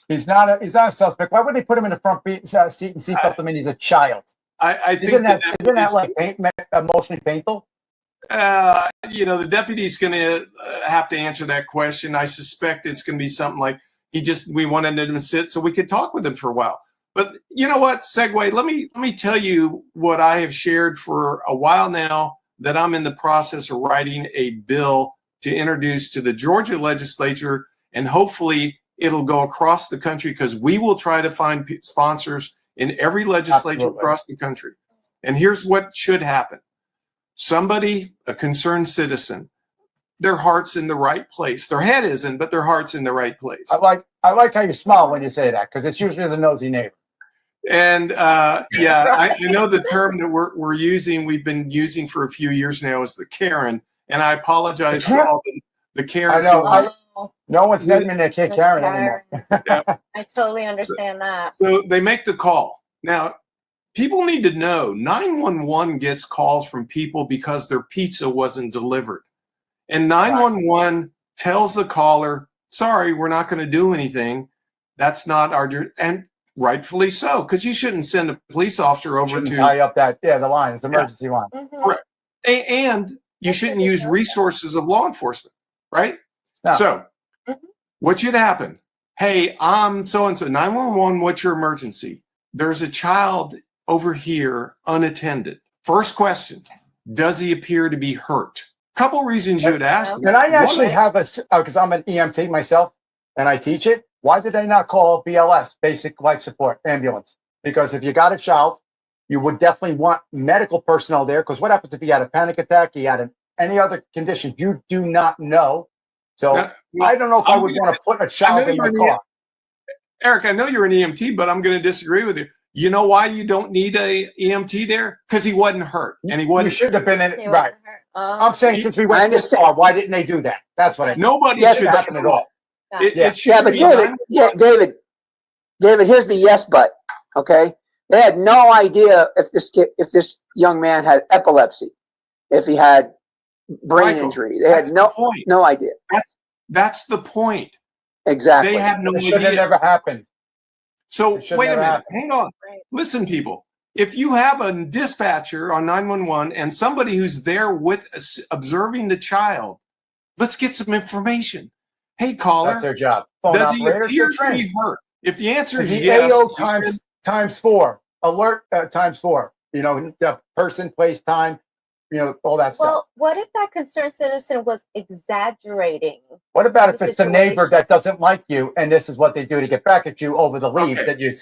He's not a suspect. Why would they put him in the front seat and seatbelt him in? He's a child. I think isn't that like emotionally painful? The deputy's going to have to answer that question. I suspect it's going to be something like we wanted him to sit so we could talk with him for a while. But you know what? Segue. Let me tell you what I have shared for a while now, that I'm in the process of writing a bill to introduce to the Georgia legislature, and hopefully it'll go across the country, because we will try to find sponsors in every legislature Absolutely. across the country. And here's what should happen. Somebody, a concerned citizen, their heart's in the right place. Their head isn't, but their heart's in the right place. I like how you smile when you say that, because it's usually the nosy neighbor. And yeah, I know the term that we're using, we've been using for a few years now, is the Karen. And I apologize to all the Karens. I know. No one's naming their kid Karen anymore. I totally understand that. So they make the call. Now, people need to know 911 gets calls from people because their pizza wasn't delivered. And 911 tells the caller, sorry, we're not going to do anything. That's not our, and rightfully so, because you shouldn't send a police officer over to tie up that, the line. It's an emergency line. Correct. And you shouldn't use resources of law enforcement, right? No. So what should happen? Hey, I'm so-and-so, 911, what's your emergency? There's a child over here unattended. First question, does he appear to be hurt? Couple reasons you would ask. And I actually have because I'm an EMT myself and I teach it. Why did they not call BLS, basic life support ambulance? Because if you got a child, you would definitely want medical personnel there. Because what happens if he had a panic attack, he had any other condition you do not know? So I don't know if I would want to put a child in my car. Eric, I know you're an EMT, but I'm going to disagree with you. You know why you don't need a EMT there? Because he wasn't hurt, and he wasn't. You should have been in it, right? I'm saying since we went this far, why didn't they do that? That's what I. Nobody should happen at all. David, here's the yes but. Okay, they had no idea if this young man had epilepsy, if he had brain injury. They had no idea. That's the point. Exactly. They have no idea. It should have never happened. So wait a minute. Hang on. Listen, people. If you have a dispatcher on 911 and somebody who's there with observing the child, let's get some information. Hey, caller. That's their job. Phone does he operators appear are to trained. be hurt? If the answer is the yes, AO times 4 alert times 4. You know, the person, place, time. You know, all that stuff. Well, what if that concerned citizen was exaggerating? What about if it's a neighbor that doesn't like you, and this is what they do to get back at you over the leaves that you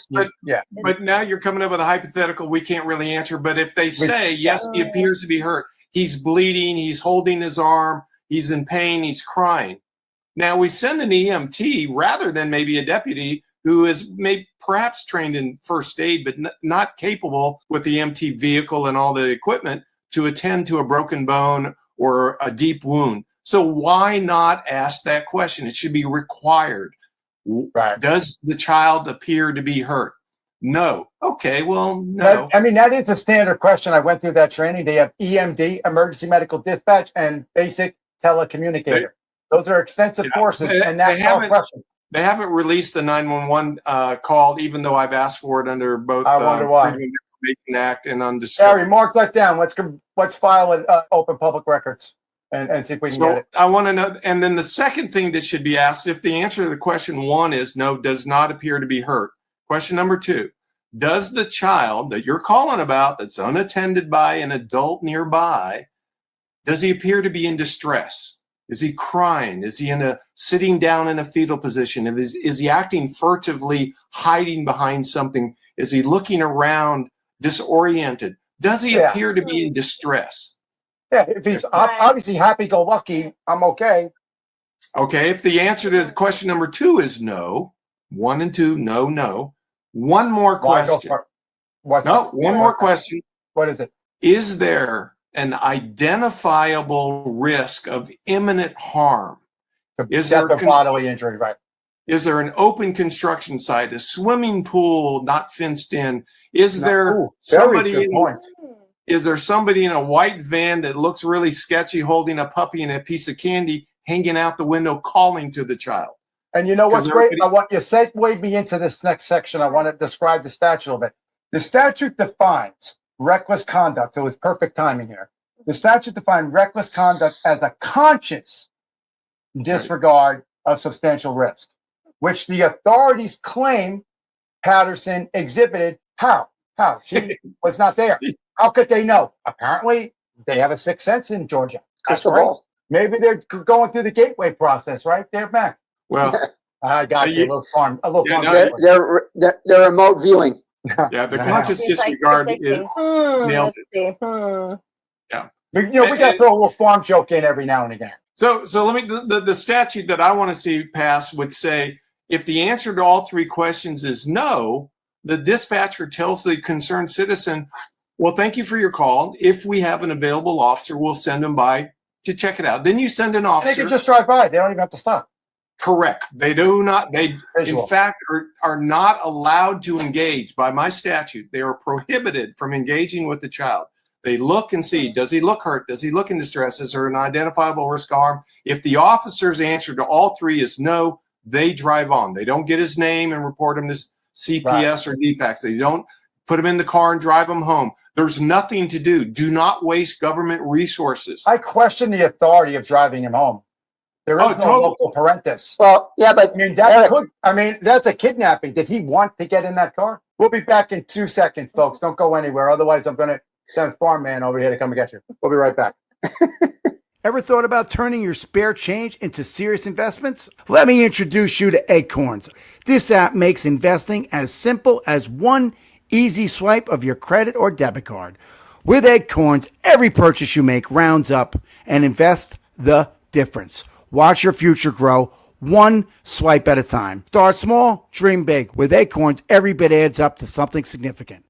But now you're coming up with a hypothetical we can't really answer. But if they say, yes, he appears to be hurt, he's bleeding, he's holding his arm, he's in pain, he's crying. Now we send an EMT rather than maybe a deputy who is perhaps trained in first aid, but not capable with the EMT vehicle and all the equipment to attend to a broken bone or a deep wound. So why not ask that question? It should be required. Right. Does the child appear to be hurt? No. Okay, well, no. I mean, that is a standard question. I went through that training. They have EMD, emergency medical dispatch, and basic telecommunicator. Those are extensive courses, and that's no question. They haven't released the 911 call, even though I've asked for it under both I wonder why. Freedom of Information Act and on discovery. Gary, mark that down. Let's file it open public records and see if we can get it. I want to know. And then the second thing that should be asked, if the answer to the question 1 is no, does not appear to be hurt. Question number 2, does the child that you're calling about that's unattended by an adult nearby, does he appear to be in distress? Is he crying? Is he sitting down in a fetal position? Is he acting furtively, hiding behind something? Is he looking around disoriented? Does he appear to be in distress? Yeah, if he's obviously happy-go-lucky, I'm okay. Okay, if the answer to question number 2 is no, 1 and 2, no. One more question. One more question. What is it? Is there an identifiable risk of imminent harm? Is there bodily injury, right? Is there an open construction site, a swimming pool not fenced in? Is there somebody in a white van that looks really sketchy holding a puppy and a piece of candy hanging out the window calling to the child? And you know what's great? I want you to segue me into this next section. I want to describe the statute a little bit. The statute defines reckless conduct. So it's perfect timing here. The statute defines reckless conduct as a conscious disregard of substantial risk, which the authorities claim Patterson exhibited. How? She was not there. How could they know? Apparently, they have a sixth sense in Georgia. Crystal ball. Maybe they're going through the gateway process, right? They're back. Well, I got you. A little farm. Yeah, They're remote viewing. yeah, the Yeah. conscious He's like disregard is predicting, nails let's it. see, Yeah. We got to throw a little farm joke in every now and again. So let me, the statute that I want to see passed would say, if the answer to all three questions is no, the dispatcher tells the concerned citizen, well, thank you for your call. If we have an available officer, we'll send them by to check it out. Then you send an officer. They can just drive by. They don't even have to stop. Correct. They do not. They, Visual. in fact, are not allowed to engage by my statute. They are prohibited from engaging with the child. They look and see, does he look hurt? Does he look in distress? Is there an identifiable risk of harm? If the officer's answer to all three is no, they drive on. They don't get his name and report him to CPS or DFACS. They don't put him in the car and drive him home. There's nothing to do. Do not waste government resources. I question the authority of driving him home. There is no local parentis. Well, yeah, but I mean, that's a kidnapping. Did he want to get in that car? We'll be back in 2 seconds, folks. Don't go anywhere. Otherwise, I'm going to send Farm Man over here to come and get you. We'll be right back. Ever thought about turning your spare change into serious investments? Let me introduce you to Acorns. This app makes investing as simple as one easy swipe of your credit or debit card. With Acorns, every purchase you make rounds up and invest the difference. Watch your future grow one swipe at a time. Start small, dream big. With Acorns, every bit adds up to something significant.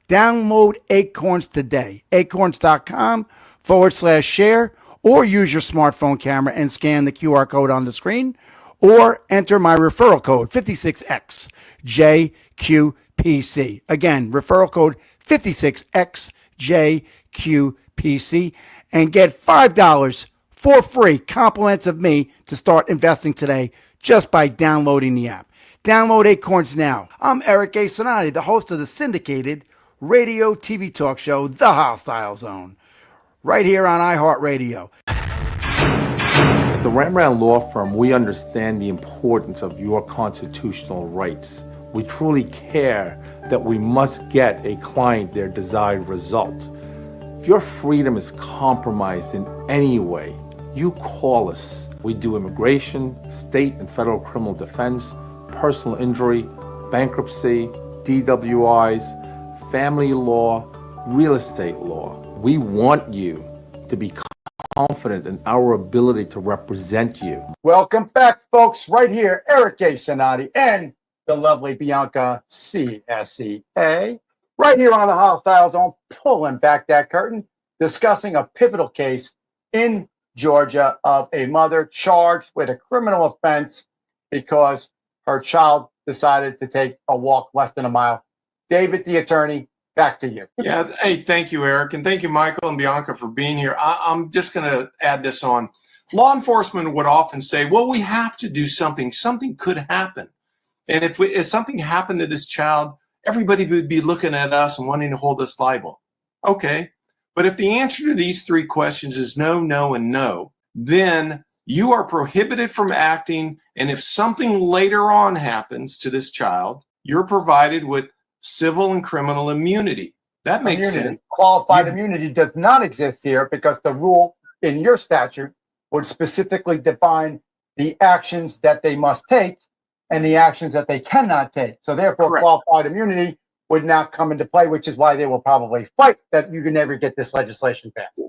Download Acorns today. Acorns.com/share, or use your smartphone camera and scan the QR code on the screen, or enter my referral code 56XJQPC. Again, referral code 56XJQPC, and get $5 for free compliments of me to start investing today just by downloading the app. Download Acorns now. I'm Eric A. Sonati, the host of the syndicated radio TV talk show, The Hostile Zone, right here on iHeartRadio. At the Ramround Law Firm, we understand the importance of your constitutional rights. We truly care that we must get a client their desired result. If your freedom is compromised in any way, you call us. We do immigration, state and federal criminal defense, personal injury, bankruptcy, DWIs, family law, real estate law. We want you to be confident in our ability to represent you. Welcome back, folks. Right here, Eric A. Sonati and the lovely Bianca CSEA. Right here on the Hostile Zone, pulling back that curtain, discussing a pivotal case in Georgia of a mother charged with a criminal offense because her child decided to take a walk less than a mile. David, the attorney, back to you. Yeah. Hey, thank you, Eric. And thank you, Michael and Bianca, for being here. I'm just going to add this on. Law enforcement would often say, well, we have to do something. Something could happen. And if something happened to this child, everybody would be looking at us and wanting to hold us liable. Okay. But if the answer to these three questions is no, no, and no, then you are prohibited from acting. And if something later on happens to this child, you're provided with civil and criminal immunity. That makes sense. Qualified immunity does not exist here because the rule in your statute would specifically define the actions that they must take and the actions that they cannot take. So therefore, Correct. Qualified immunity would not come into play, which is why they will probably fight that you can never get this legislation passed.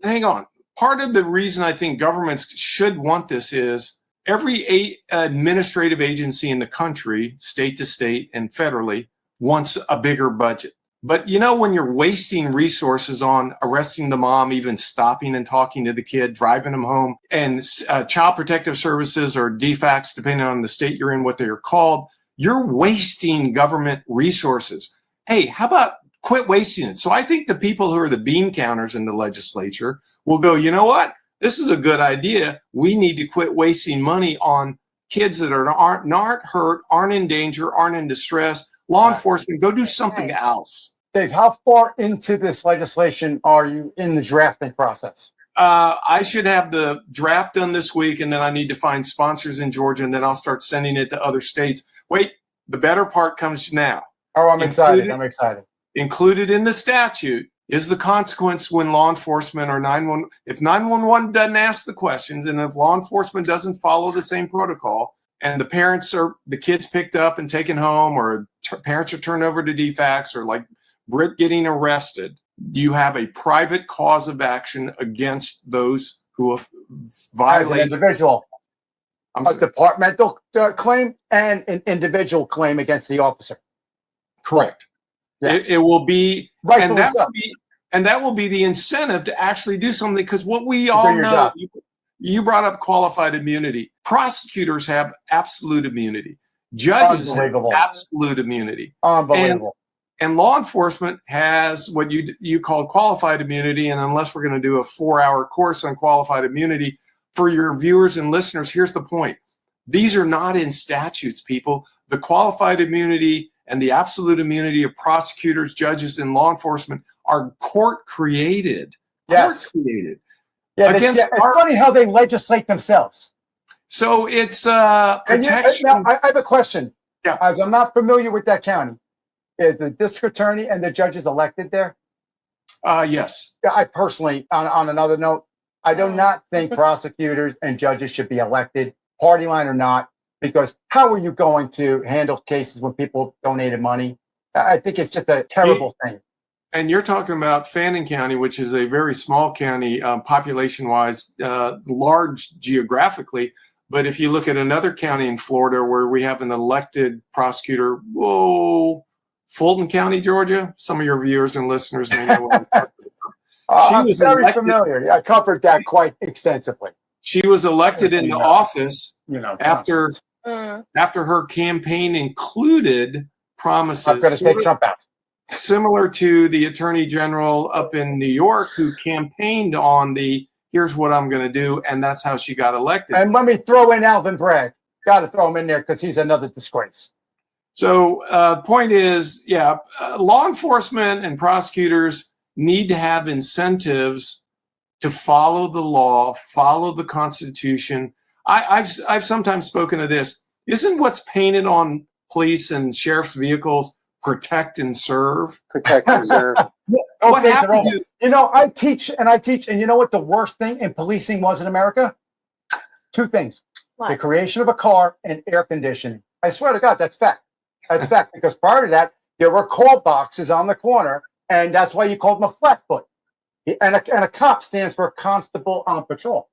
Hang on. Part of the reason I think governments should want this is every administrative agency in the country, state to state and federally, wants a bigger budget. But you know, when you're wasting resources on arresting the mom, even stopping and talking to the kid, driving them home, and child protective services or DFACS, depending on the state you're in, what they're called, you're wasting government resources. Hey, how about quit wasting it? So I think the people who are the bean counters in the legislature will go, you know what? This is a good idea. We need to quit wasting money on kids that aren't hurt, aren't in danger, aren't in distress. Law enforcement, go do something else. Dave, how far into this legislation are you in the drafting process? I should have the draft done this week, and then I need to find sponsors in Georgia, and then I'll start sending it to other states. Wait, the better part comes now. Oh, I'm excited. I'm excited. Included in the statute is the consequence when law enforcement or 911, if 911 doesn't ask the questions, and if law enforcement doesn't follow the same protocol, and the kids picked up and taken home, or parents are turned over to DFACS, or like Britt getting arrested, you have a private cause of action against those who have violated. As an individual, a departmental claim and an individual claim against the officer. Correct. Yes. It will be, Rightfully so. and that will be the incentive to actually do something, because what we all know, you brought up qualified immunity. Prosecutors have absolute immunity. Judges have absolute immunity. Unbelievable. And law enforcement has what you call qualified immunity. And unless we're going to do a 4-hour course on qualified immunity, for your viewers and listeners, here's the point. These are not in statutes, people. The qualified immunity and the absolute immunity of prosecutors, judges, and law enforcement are court created. Yes. Court created. Yeah, it's funny how they legislate themselves. So it's protection. Now, I have a question. Yeah. As I'm not familiar with that county, is the district attorney and the judges elected there? Yes. Yeah, I personally, on another note, I do not think prosecutors and judges should be elected, party line or not, because how are you going to handle cases when people donated money? I think it's just a terrible thing. And you're talking about Fannin County, which is a very small county, population-wise, large geographically. But if you look at another county in Florida where we have an elected prosecutor, Fulton County, Georgia. Some of your viewers and listeners may know what I'm talking about. I'm very familiar. I covered that quite extensively. She was elected in the office after Mm. after her campaign included promises. I'm going to take Trump out. Similar to the Attorney General up in New York, who campaigned on the "here's what I'm going to do," and that's how she got elected. And let me throw in Alvin Bragg. Got to throw him in there because he's another disgrace. So point is, law enforcement and prosecutors need to have incentives to follow the law, follow the Constitution. I've sometimes spoken of this. Isn't what's painted on police and sheriff's vehicles protect and serve? Protect and serve. What happens? I teach, and you know what the worst thing in policing was in America? Two things. What? The creation of a car and air conditioning. I swear to God, that's fact. That's fact, because prior to that, there were call boxes on the corner, and that's why you called them a flatfoot. And a cop stands for constable on patrol.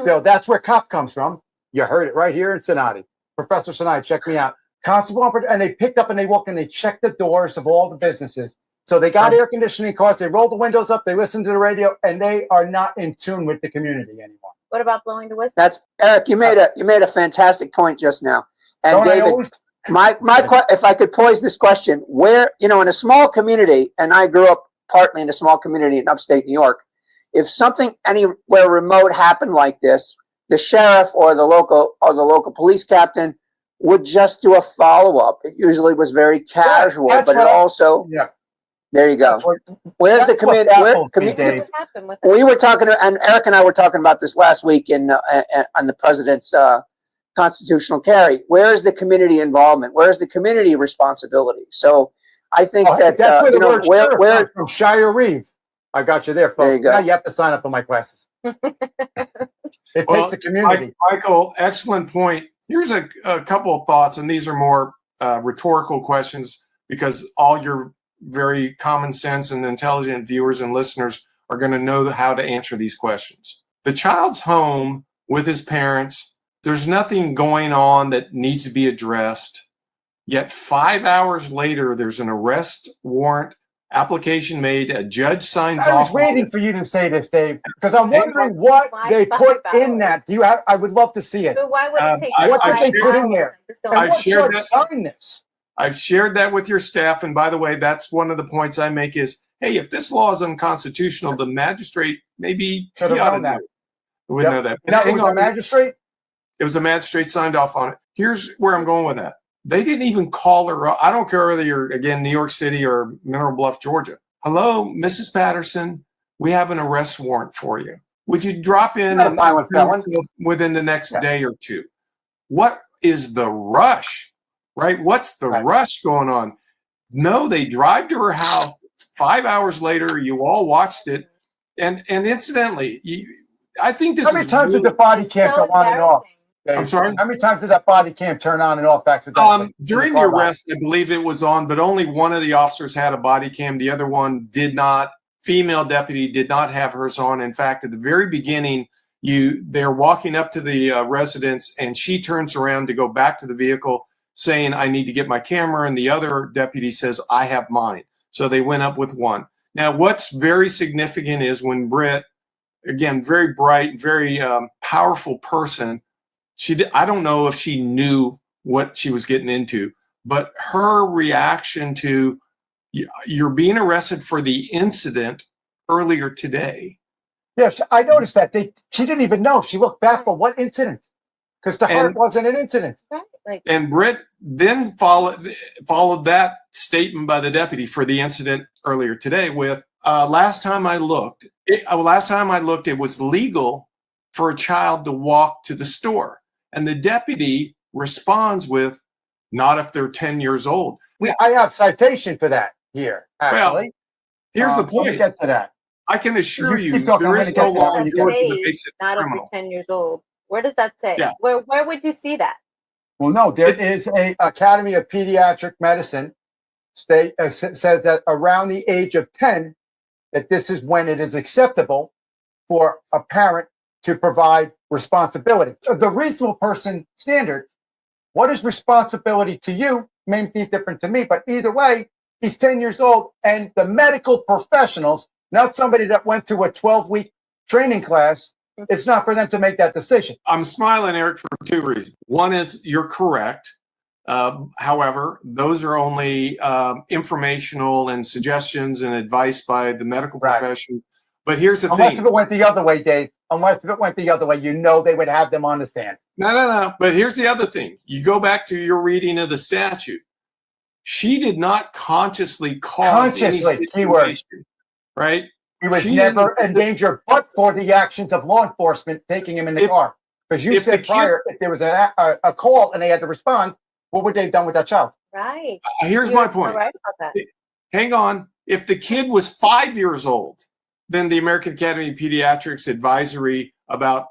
So that's where cop comes from. You heard it right here in Sonati. Professor Sonati, check me out. Constable on patrol, and they picked up and they walk and they check the doors of all the businesses. So they got air conditioning cars, they roll the windows up, they listen to the radio, and they are not in tune with the community anymore. What about blowing the whistle? That's Eric. You made a fantastic point just now. And David, if I could pose this question, where in a small community, and I grew up partly in a small community in upstate New York, if something anywhere remote happened like this, the sheriff or the local police captain would just do a follow-up. It usually was very casual, but it also there you go. Where's the committee? We were talking, and Eric and I were talking about this last week on the president's constitutional carry. Where is the community involvement? Where is the community responsibility? So I think that's where where from Shire Reeve. I got you there, folks. There you go. Now you have to sign up for my classes. It takes a community. Michael, excellent point. Here's a couple of thoughts, and these are more rhetorical questions because all your very common sense and intelligent viewers and listeners are going to know how to answer these questions. The child's home with his parents. There's nothing going on that needs to be addressed. Yet 5 hours later, there's an arrest warrant application made. A judge signs off. I was waiting for you to say this, Dave, because I'm wondering what they put in that. I would love to see it. But why would it take what did they put in there? I've shared that with your staff. And by the way, that's one of the points I make is, hey, if this law is unconstitutional, the magistrate maybe should have known that. Would know that. Now, it was a magistrate? It was a magistrate signed off on it. Here's where I'm going with that. They didn't even call her up. I don't care whether you're, again, New York City or Mineral Bluff, Georgia. Hello, Mrs. Patterson. We have an arrest warrant for you. Would you drop in within the next day or two? What is the rush, right? What's the rush going on? No, they drive to her house. 5 hours later, you all watched it. And incidentally, I think this How many is times did the body cam go on and off? Dave? I'm sorry? How many times did that body cam turn on and off accidentally? During the arrest, I believe it was on, but only one of the officers had a body cam. The other one did not. Female deputy did not have hers on. In fact, at the very beginning, they're walking up to the residence, and she turns around to go back to the vehicle, saying, "I need to get my camera," and the other deputy says, "I have mine." So they went up with one. Now, what's very significant is when Britt, again, very bright, very powerful person, I don't know if she knew what she was getting into, but her reaction to, you're being arrested for the incident earlier today. Yes, I noticed that. She didn't even know. She looked baffled. What incident? Because to her, it wasn't an incident. Right. And Britt then followed that statement by the deputy for the incident earlier today with, last time I looked, it was legal for a child to walk to the store. And the deputy responds with, "Not if they're 10 years old." I have citation for that here, actually. Well, here's the point. Let me get to that. I can assure you, keep talking, there I'm is gonna no get to that law when in you Georgia get that makes it Not if criminal. you're 10 years old. Where does that say? Yeah. Where would you see that? Well, no, there is a Academy of Pediatric Medicine says that around the age of 10, that this is when it is acceptable for a parent to provide responsibility. The reasonable person standard, what is responsibility to you may be different to me, but either way, he's 10 years old, and the medical professionals, not somebody that went to a 12-week training class, it's not for them to make that decision. I'm smiling, Eric, for two reasons. One is you're correct. However, those are only informational and suggestions and advice by the medical profession. But here's the Unless thing. if it went the other way, Dave, unless if it went the other way, they would have them on the stand. No. But here's the other thing. You go back to your reading of the statute. She did not consciously cause any situation, keyword. Right? He was never in danger, but for the actions of law enforcement taking him in the car. Because you said prior, if there was a call and they had to respond, what would they have done with that child? Right. Here's my point. Right about that. Hang on. If the kid was 5 years old, then the American Academy of Pediatrics advisory about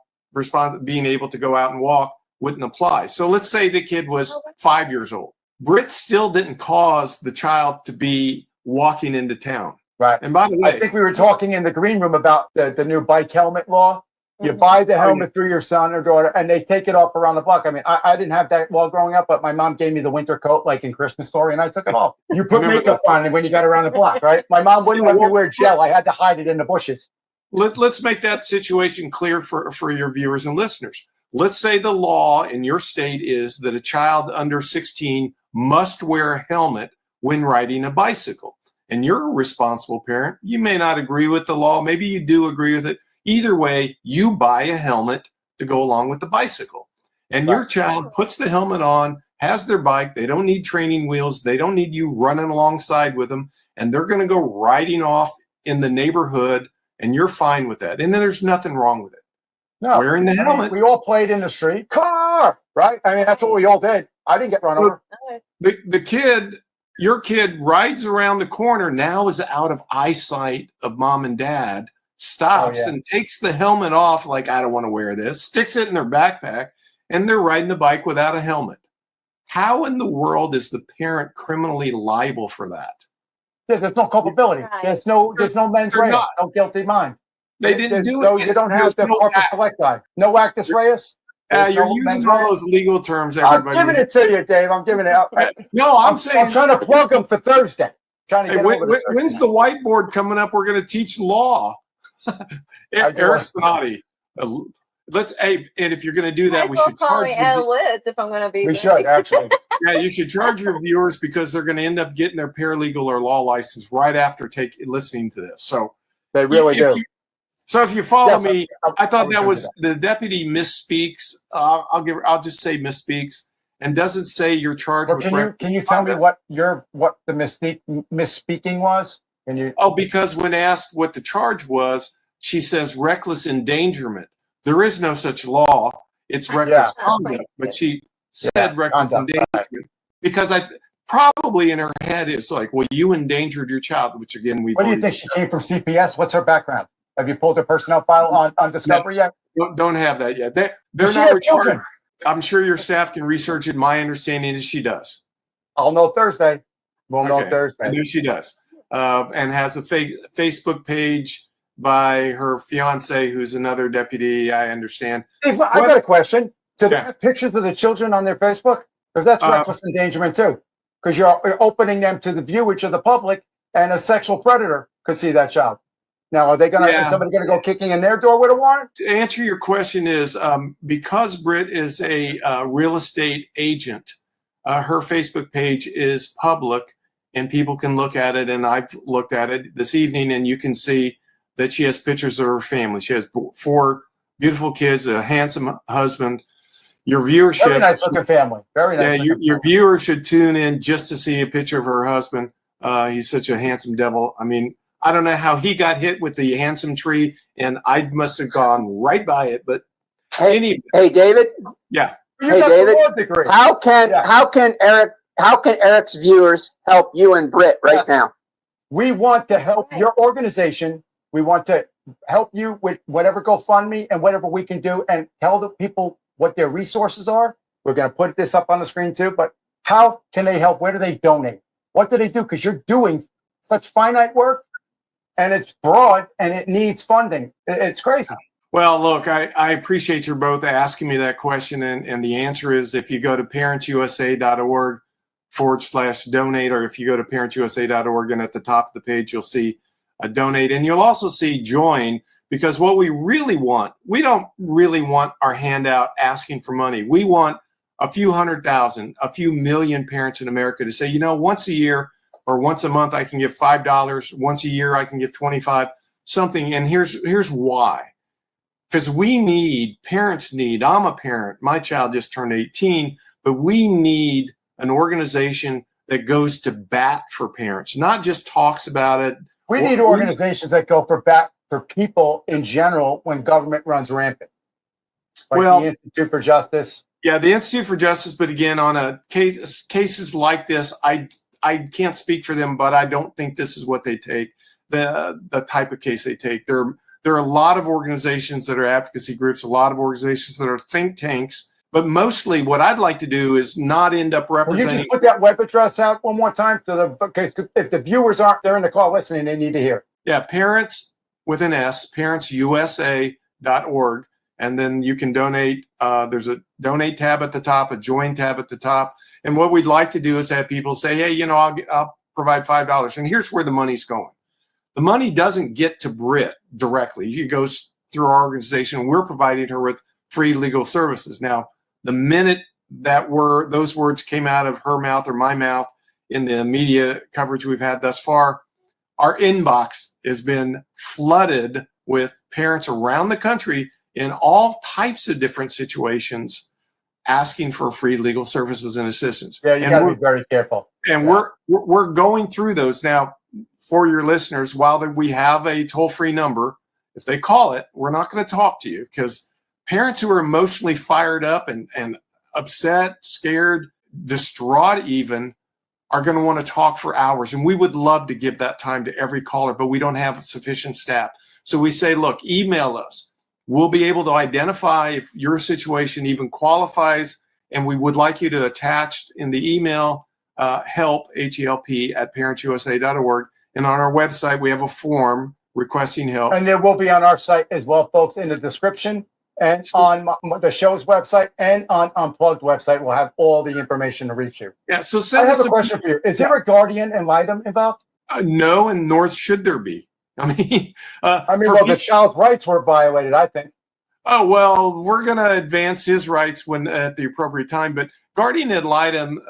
being able to go out and walk wouldn't apply. So let's say the kid was 5 years old. Britt still didn't cause the child to be walking into town. Right. And by the way, I think we were talking in the green room about the new bike helmet law. You buy the helmet through your son or daughter, and they take it off around the block. I mean, I didn't have that while growing up, but my mom gave me the winter coat, like in Christmas Story, and I took it off. You put makeup on it when you got around the block, right? My mom wouldn't let me wear gel. I had to hide it in the bushes. Let's make that situation clear for your viewers and listeners. Let's say the law in your state is that a child under 16 must wear a helmet when riding a bicycle. And you're a responsible parent. You may not agree with the law. Maybe you do agree with it. Either way, you buy a helmet to go along with the bicycle. And your child puts the helmet on, has their bike. They don't need training wheels. They don't need you running alongside with them. And they're going to go riding off in the neighborhood, and you're fine with that. And then there's nothing wrong with it. No, wearing the helmet. We all played in the street. Car, right? I mean, that's what we all did. I didn't get run over. Your kid rides around the corner, now is out of eyesight of mom and dad, stops and takes the helmet off like, I don't want to wear this, sticks it in their backpack, and they're riding the bike without a helmet. How in the world is the parent criminally liable for that? Yeah, there's no culpability. There's no mens rea, no guilty mind. They didn't do it. You don't have the corpus delicti. No actus reus. You're using all those legal terms, everybody. I'm giving it to you, Dave. I'm giving it out. No, I'm saying. I'm trying to plug them for Thursday. When's the whiteboard coming up? We're going to teach law. Eric's naughty. And if you're going to do that, we should charge if I'm going to be. We should actually. Yeah, you should charge your viewers because they're going to end up getting their paralegal or law license right after listening to this. So they really do. So if you follow me, I thought that was the deputy misspeaks. I'll just say misspeaks and doesn't say you're charged with. Can you tell me what the misspeaking was? Can you? Oh, because when asked what the charge was, she says reckless endangerment. There is no such law. It's reckless conduct, but she said reckless endangerment because probably in her head it's like, well, you endangered your child, which again, What do you think? She came from CPS? What's her background? Have you pulled her personnel file on Discovery yet? Don't have that yet. They're Does she not have required. children? I'm sure your staff can research it. My understanding is she does. I'll know Thursday. We'll know Okay. Thursday. I knew she does. And has a Facebook page by her fiance, who's another deputy, I understand. Steve, I got a question. Do they Yeah. have pictures of the children on their Facebook? Because that's reckless endangerment too. Because you're opening them to the viewage of the public, and a sexual predator could see that child. Now, are they going to? Yeah. Is somebody going to go kicking in their door with a warrant? To answer your question is because Britt is a real estate agent, her Facebook page is public and people can look at it. And I've looked at it this evening, and you can see that she has pictures of her family. She has 4 beautiful kids, a handsome husband. Your viewership, Very nice looking family. Very nice. yeah, your viewers should tune in just to see a picture of her husband. He's such a handsome devil. I mean, I don't know how he got hit with the handsome tree, and I must have gone right by it. But Hey, David. yeah. You Hey, got David, the law degree. How can Eric's viewers help you and Britt right Yes. now? We want to help your organization. We want to help you with whatever GoFundMe and whatever we can do, and tell the people what their resources are. We're going to put this up on the screen too, but how can they help? Where do they donate? What do they do? Because you're doing such finite work, and it's broad, and it needs funding. It's crazy. Well, look, I appreciate you both asking me that question. And the answer is, if you go to parentsusa.org/donate, or if you go to parentsusa.org, and at the top of the page, you'll see donate. And you'll also see join, because what we really want, we don't really want our handout asking for money. We want a few 100,000, a few million parents in America to say, once a year or once a month, I can give $5. Once a year, I can give 25, something. And here's why. Because parents need, I'm a parent, my child just turned 18, but we need an organization that goes to bat for parents, not just talks about it. We need organizations that go for bat for people in general when government runs rampant. Like the Institute for Justice. Yeah, the Institute for Justice, but again, on a cases like this, I can't speak for them, but I don't think this is what they take, the type of case they take. There are a lot of organizations that are advocacy groups, a lot of organizations that are think tanks, but mostly what I'd like to do is not end up representing. Will you just put that web address out one more time? Because if the viewers aren't there in the call listening, they need to hear. Yeah, parents with an S, parentsusa.org. And then you can donate. There's a donate tab at the top, a join tab at the top. And what we'd like to do is have people say, hey, I'll provide $5. And here's where the money's going. The money doesn't get to Britt directly. It goes through our organization. We're providing her with free legal services. Now, the minute that those words came out of her mouth or my mouth in the media coverage we've had thus far, our inbox has been flooded with parents around the country in all types of different situations asking for free legal services and assistance. Yeah, you got to be very careful. And we're going through those now. For your listeners, while we have a toll-free number, if they call it, we're not going to talk to you, because parents who are emotionally fired up and upset, scared, distraught even, are going to want to talk for hours. And we would love to give that time to every caller, but we don't have sufficient staff. So we say, look, email us. We'll be able to identify if your situation even qualifies, and we would like you to attach in the email help, H-E-L-P, at parentsusa.org. And on our website, we have a form requesting help. And there will be on our site as well, folks, in the description, and on the show's website and on Unplugged website. We'll have all the information to reach you. Yeah. So I have a question for you. Is there a guardian ad litem involved? No, and nor should there be. I mean, the child's rights were violated, I think. Oh, well, we're going to advance his rights when at the appropriate time. But guardian ad litem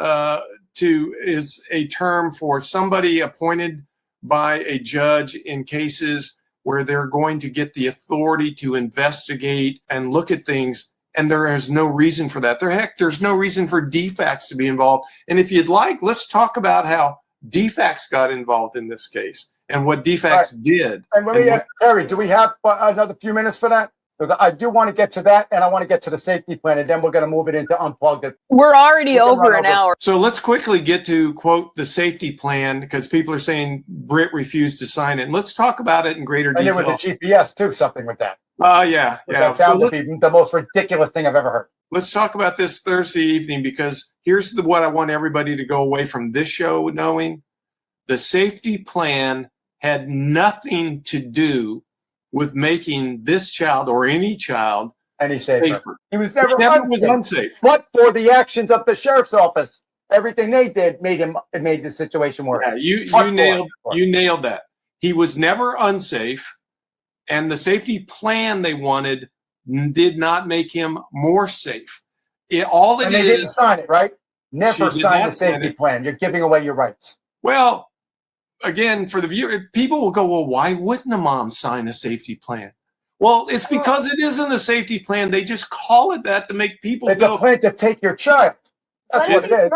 is a term for somebody appointed by a judge in cases where they're going to get the authority to investigate and look at things, and there is no reason for that. There's no reason for DFACS to be involved. And if you'd like, let's talk about how DFACS got involved in this case and what DFACS did. And let me, Terry, do we have another few minutes for that? Because I do want to get to that, and I want to get to the safety plan, and then we're going to move it into unplugged. We're already over an hour. So let's quickly get to, quote, the safety plan, because people are saying Britt refused to sign it. And let's talk about it in greater And detail. there was a GPS, too, something with that. Yeah. That sounds to be the most ridiculous thing I've ever heard. Let's talk about this Thursday evening, because here's what I want everybody to go away from this show knowing. The safety plan had nothing to do with making this child or any child any safer. He was never unsafe. But for the actions of the sheriff's office, everything they did made the situation worse. Yeah, you nailed that. He was never unsafe, and the safety plan they wanted did not make him more safe. They didn't sign it, right? Never sign the safety plan. You're giving away your rights. Well, again, for the viewer, people will go, well, why wouldn't a mom sign a safety plan? Well, it's because it isn't a safety plan. They just call it that to make people It's a plan to take your child. That's what it is.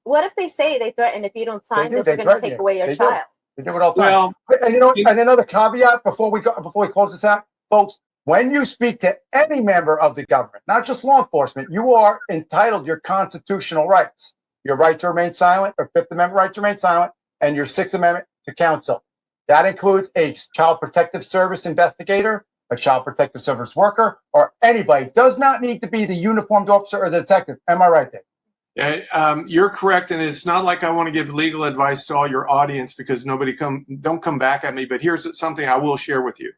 What if they say they threaten if you don't sign this, we're going to take away your child? They do it all the time. And another caveat before we close this out, folks, when you speak to any member of the government, not just law enforcement, you are entitled your constitutional rights. Your right to remain silent, or Fifth Amendment right to remain silent, and your Sixth Amendment to counsel. That includes a Child Protective Service investigator, a Child Protective Service worker, or anybody. It does not need to be the uniformed officer or the detective. Am I right there? Yeah, you're correct, and it's not like I want to give legal advice to all your audience because don't come back at me. But here's something I will share with you: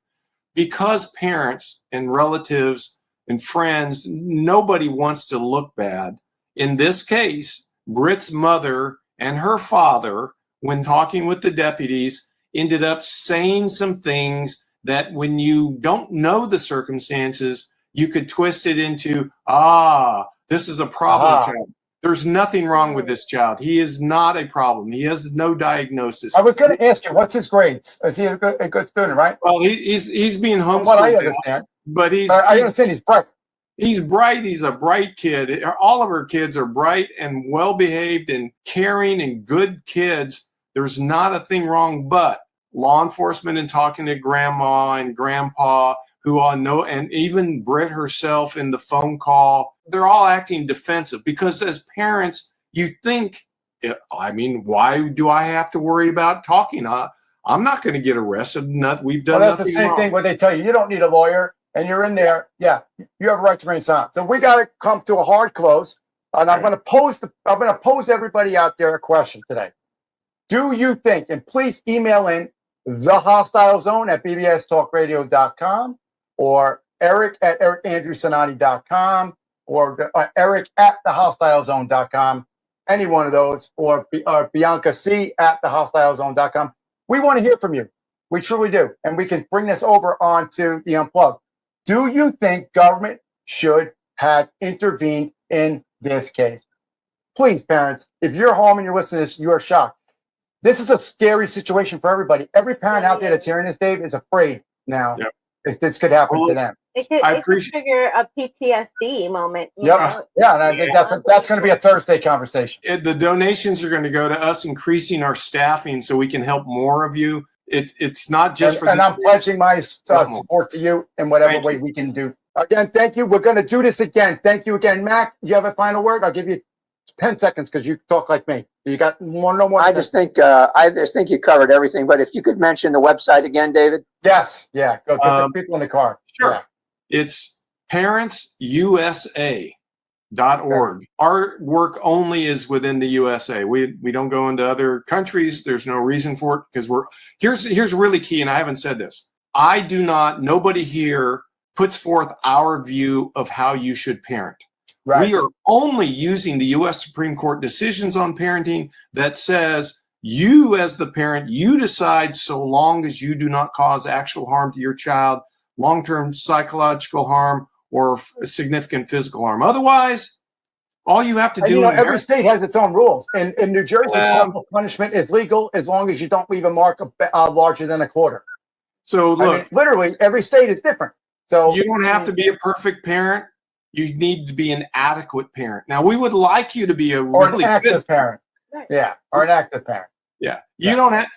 because parents and relatives and friends, nobody wants to look bad. In this case, Britt's mother and her father, when talking with the deputies, ended up saying some things that, when you don't know the circumstances, you could twist it into, this is a problem child. There's nothing wrong with this child. He is not a problem. He has no diagnosis. I was going to ask you, what's his grades? Is he a good student, right? Well, he's being homeschooled. From what I understand. But I understand he's bright. He's bright. He's a bright kid. All of our kids are bright and well-behaved and caring and good kids. There's not a thing wrong, but law enforcement and talking to grandma and grandpa, who all know, and even Britt herself in the phone call, they're all acting defensive because as parents, you think, why do I have to worry about talking? I'm not going to get arrested. We've done that's nothing the same wrong. thing where they tell you don't need a lawyer and you're in there. Yeah, you have a right to remain silent. So we got to come to a hard close. And I'm going to pose everybody out there a question today. Do you think, and please email in thehostilezone@bbstalkradio.com or eric@ericandrewsanati.com or eric@thehostilezone.com, any one of those, or Bianca C@thehostilezone.com. We want to hear from you. We truly do. And we can bring this over onto the Unplugged. Do you think government should have intervened in this case? Please, parents, if you're home and you're listening to this, you are shocked. This is a scary situation for everybody. Every parent out there that's hearing this, Dave, is afraid now if this could happen to them. It could trigger a PTSD moment. Yeah, and I think that's going to be a Thursday conversation. The donations are going to go to us increasing our staffing so we can help more of you. It's not just for. And I'm pledging my support to you in whatever way we can do. Again, thank you. We're going to do this again. Thank you again, Mac. You have a final word? I'll give you 10 seconds because you talk like me. You got no more. I just think you covered everything. But if you could mention the website again, David. Yes. Yeah. Go get the people in the car. Sure. Yeah. It's parentsusa.org. Our work only is within the USA. We don't go into other countries. There's no reason for it because here's really key, and I haven't said this. Nobody here puts forth our view of how you should parent. Right. We are only using the U.S. Supreme Court decisions on parenting that says you, as the parent, you decide so long as you do not cause actual harm to your child, long-term psychological harm, or significant physical harm. Otherwise, all you have to do. Every state has its own rules. In New Jersey, corporal punishment is legal as long as you don't leave a mark larger than a quarter. So look, literally, every state is different. So you don't have to be a perfect parent. You need to be an adequate parent. Now, we would like you to be an active parent. Yeah, or an active parent. Yeah, you don't have.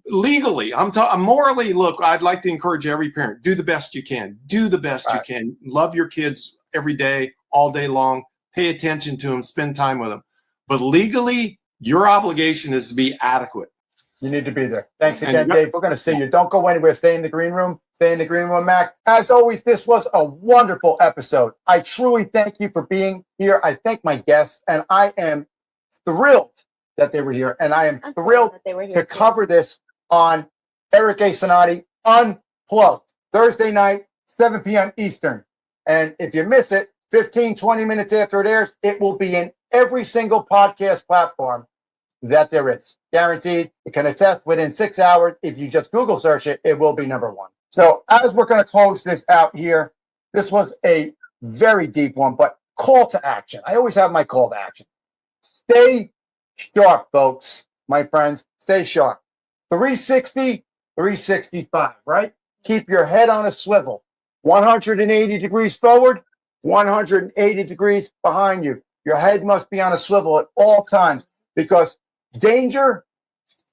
legally, I'm morally, look, I'd like to encourage every parent, do the best you can. Do the best you can. Love your kids every day, all day long. Pay attention to them, spend time with them. But legally, your obligation is to be adequate. You need to be there. Thanks again, Dave. We're going to see you. Don't go anywhere. Stay in the green room. Stay in the green room, Mac. As always, this was a wonderful episode. I truly thank you for being here. I thank my guests, and I am thrilled that they were here. And I am thrilled to cover this on Eric A. Sonati Unplugged, Thursday night, 7 p.m. Eastern. And if you miss it, 15, 20 minutes after it airs, it will be in every single podcast platform that there is. Guaranteed. It can attest within 6 hours. If you just Google search it, it will be number one. So as we're going to close this out here, this was a very deep one, but call to action. I always have my call to action. Stay sharp, folks, my friends. Stay sharp. 360, 365, right? Keep your head on a swivel. 180 degrees forward, 180 degrees behind you. Your head must be on a swivel at all times because danger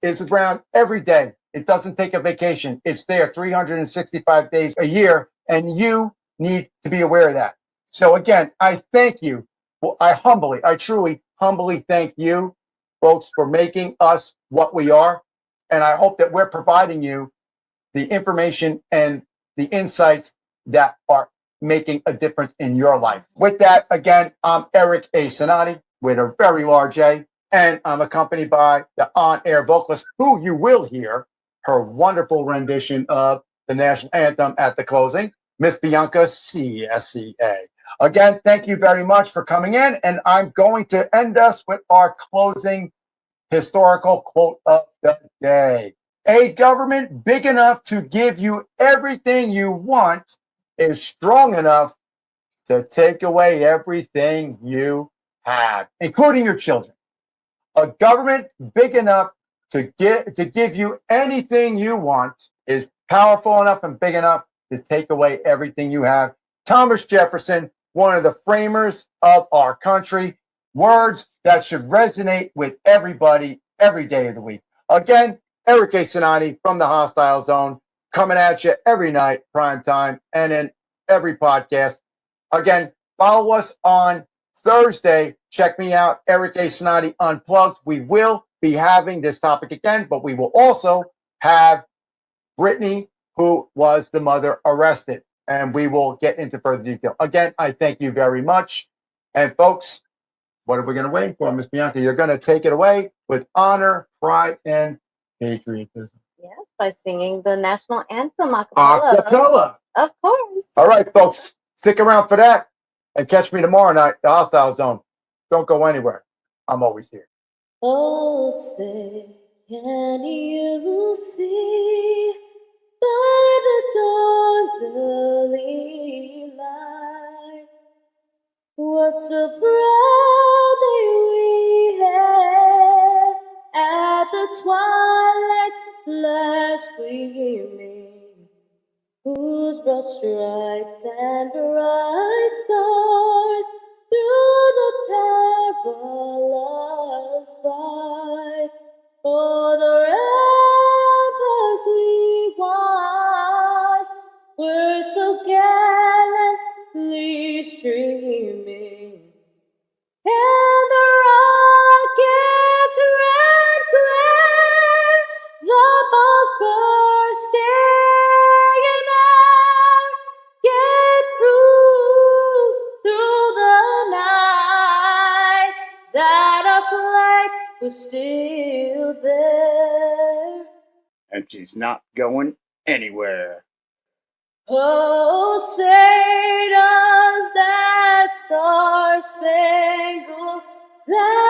is around every day. It doesn't take a vacation. It's there 365 days a year, and you need to be aware of that. So again, I thank you. Well, I truly humbly thank you, folks, for making us what we are. And I hope that we're providing you the information and the insights that are making a difference in your life. With that, again, I'm Eric A. Sonati with a very large A, and I'm accompanied by the on-air vocalist, who you will hear her wonderful rendition of the national anthem at the closing, Miss Bianca CSCA. Again, thank you very much for coming in, and I'm going to end us with our closing historical quote of the day. A government big enough to give you everything you want is strong enough to take away everything you have, including your children. A government big enough to give you anything you want is powerful enough and big enough to take away everything you have. Thomas Jefferson, one of the framers of our country, words that should resonate with everybody every day of the week. Again, Eric A. Sonati from the Hostile Zone, coming at you every night, prime time, and in every podcast. Again, follow us on Thursday. Check me out, Eric A. Sonati Unplugged. We will be having this topic again, but we will also have Brittany, who was the mother, arrested, and we will get into further detail. Again, I thank you very much. And folks, what are we going to wait for, Miss Bianca? You're going to take it away with honor, pride, and patriotism. Yes, by singing the national anthem a cappella. Acapella. Of course. All right, folks, stick around for that and catch me tomorrow night, the Hostile Zone. Don't go anywhere. I'm always here. Oh, say, can you see by the dawn's early light what so proudly we hailed at the twilight's last gleaming, whose broad stripes and bright stars through the perilous fight for the ramparts we watched were so gallantly streaming, and the rocket's red glare, the balls bursting in air, get through the night, that our flag was still there. And she's not going anywhere. Oh, say does that star-spangled banner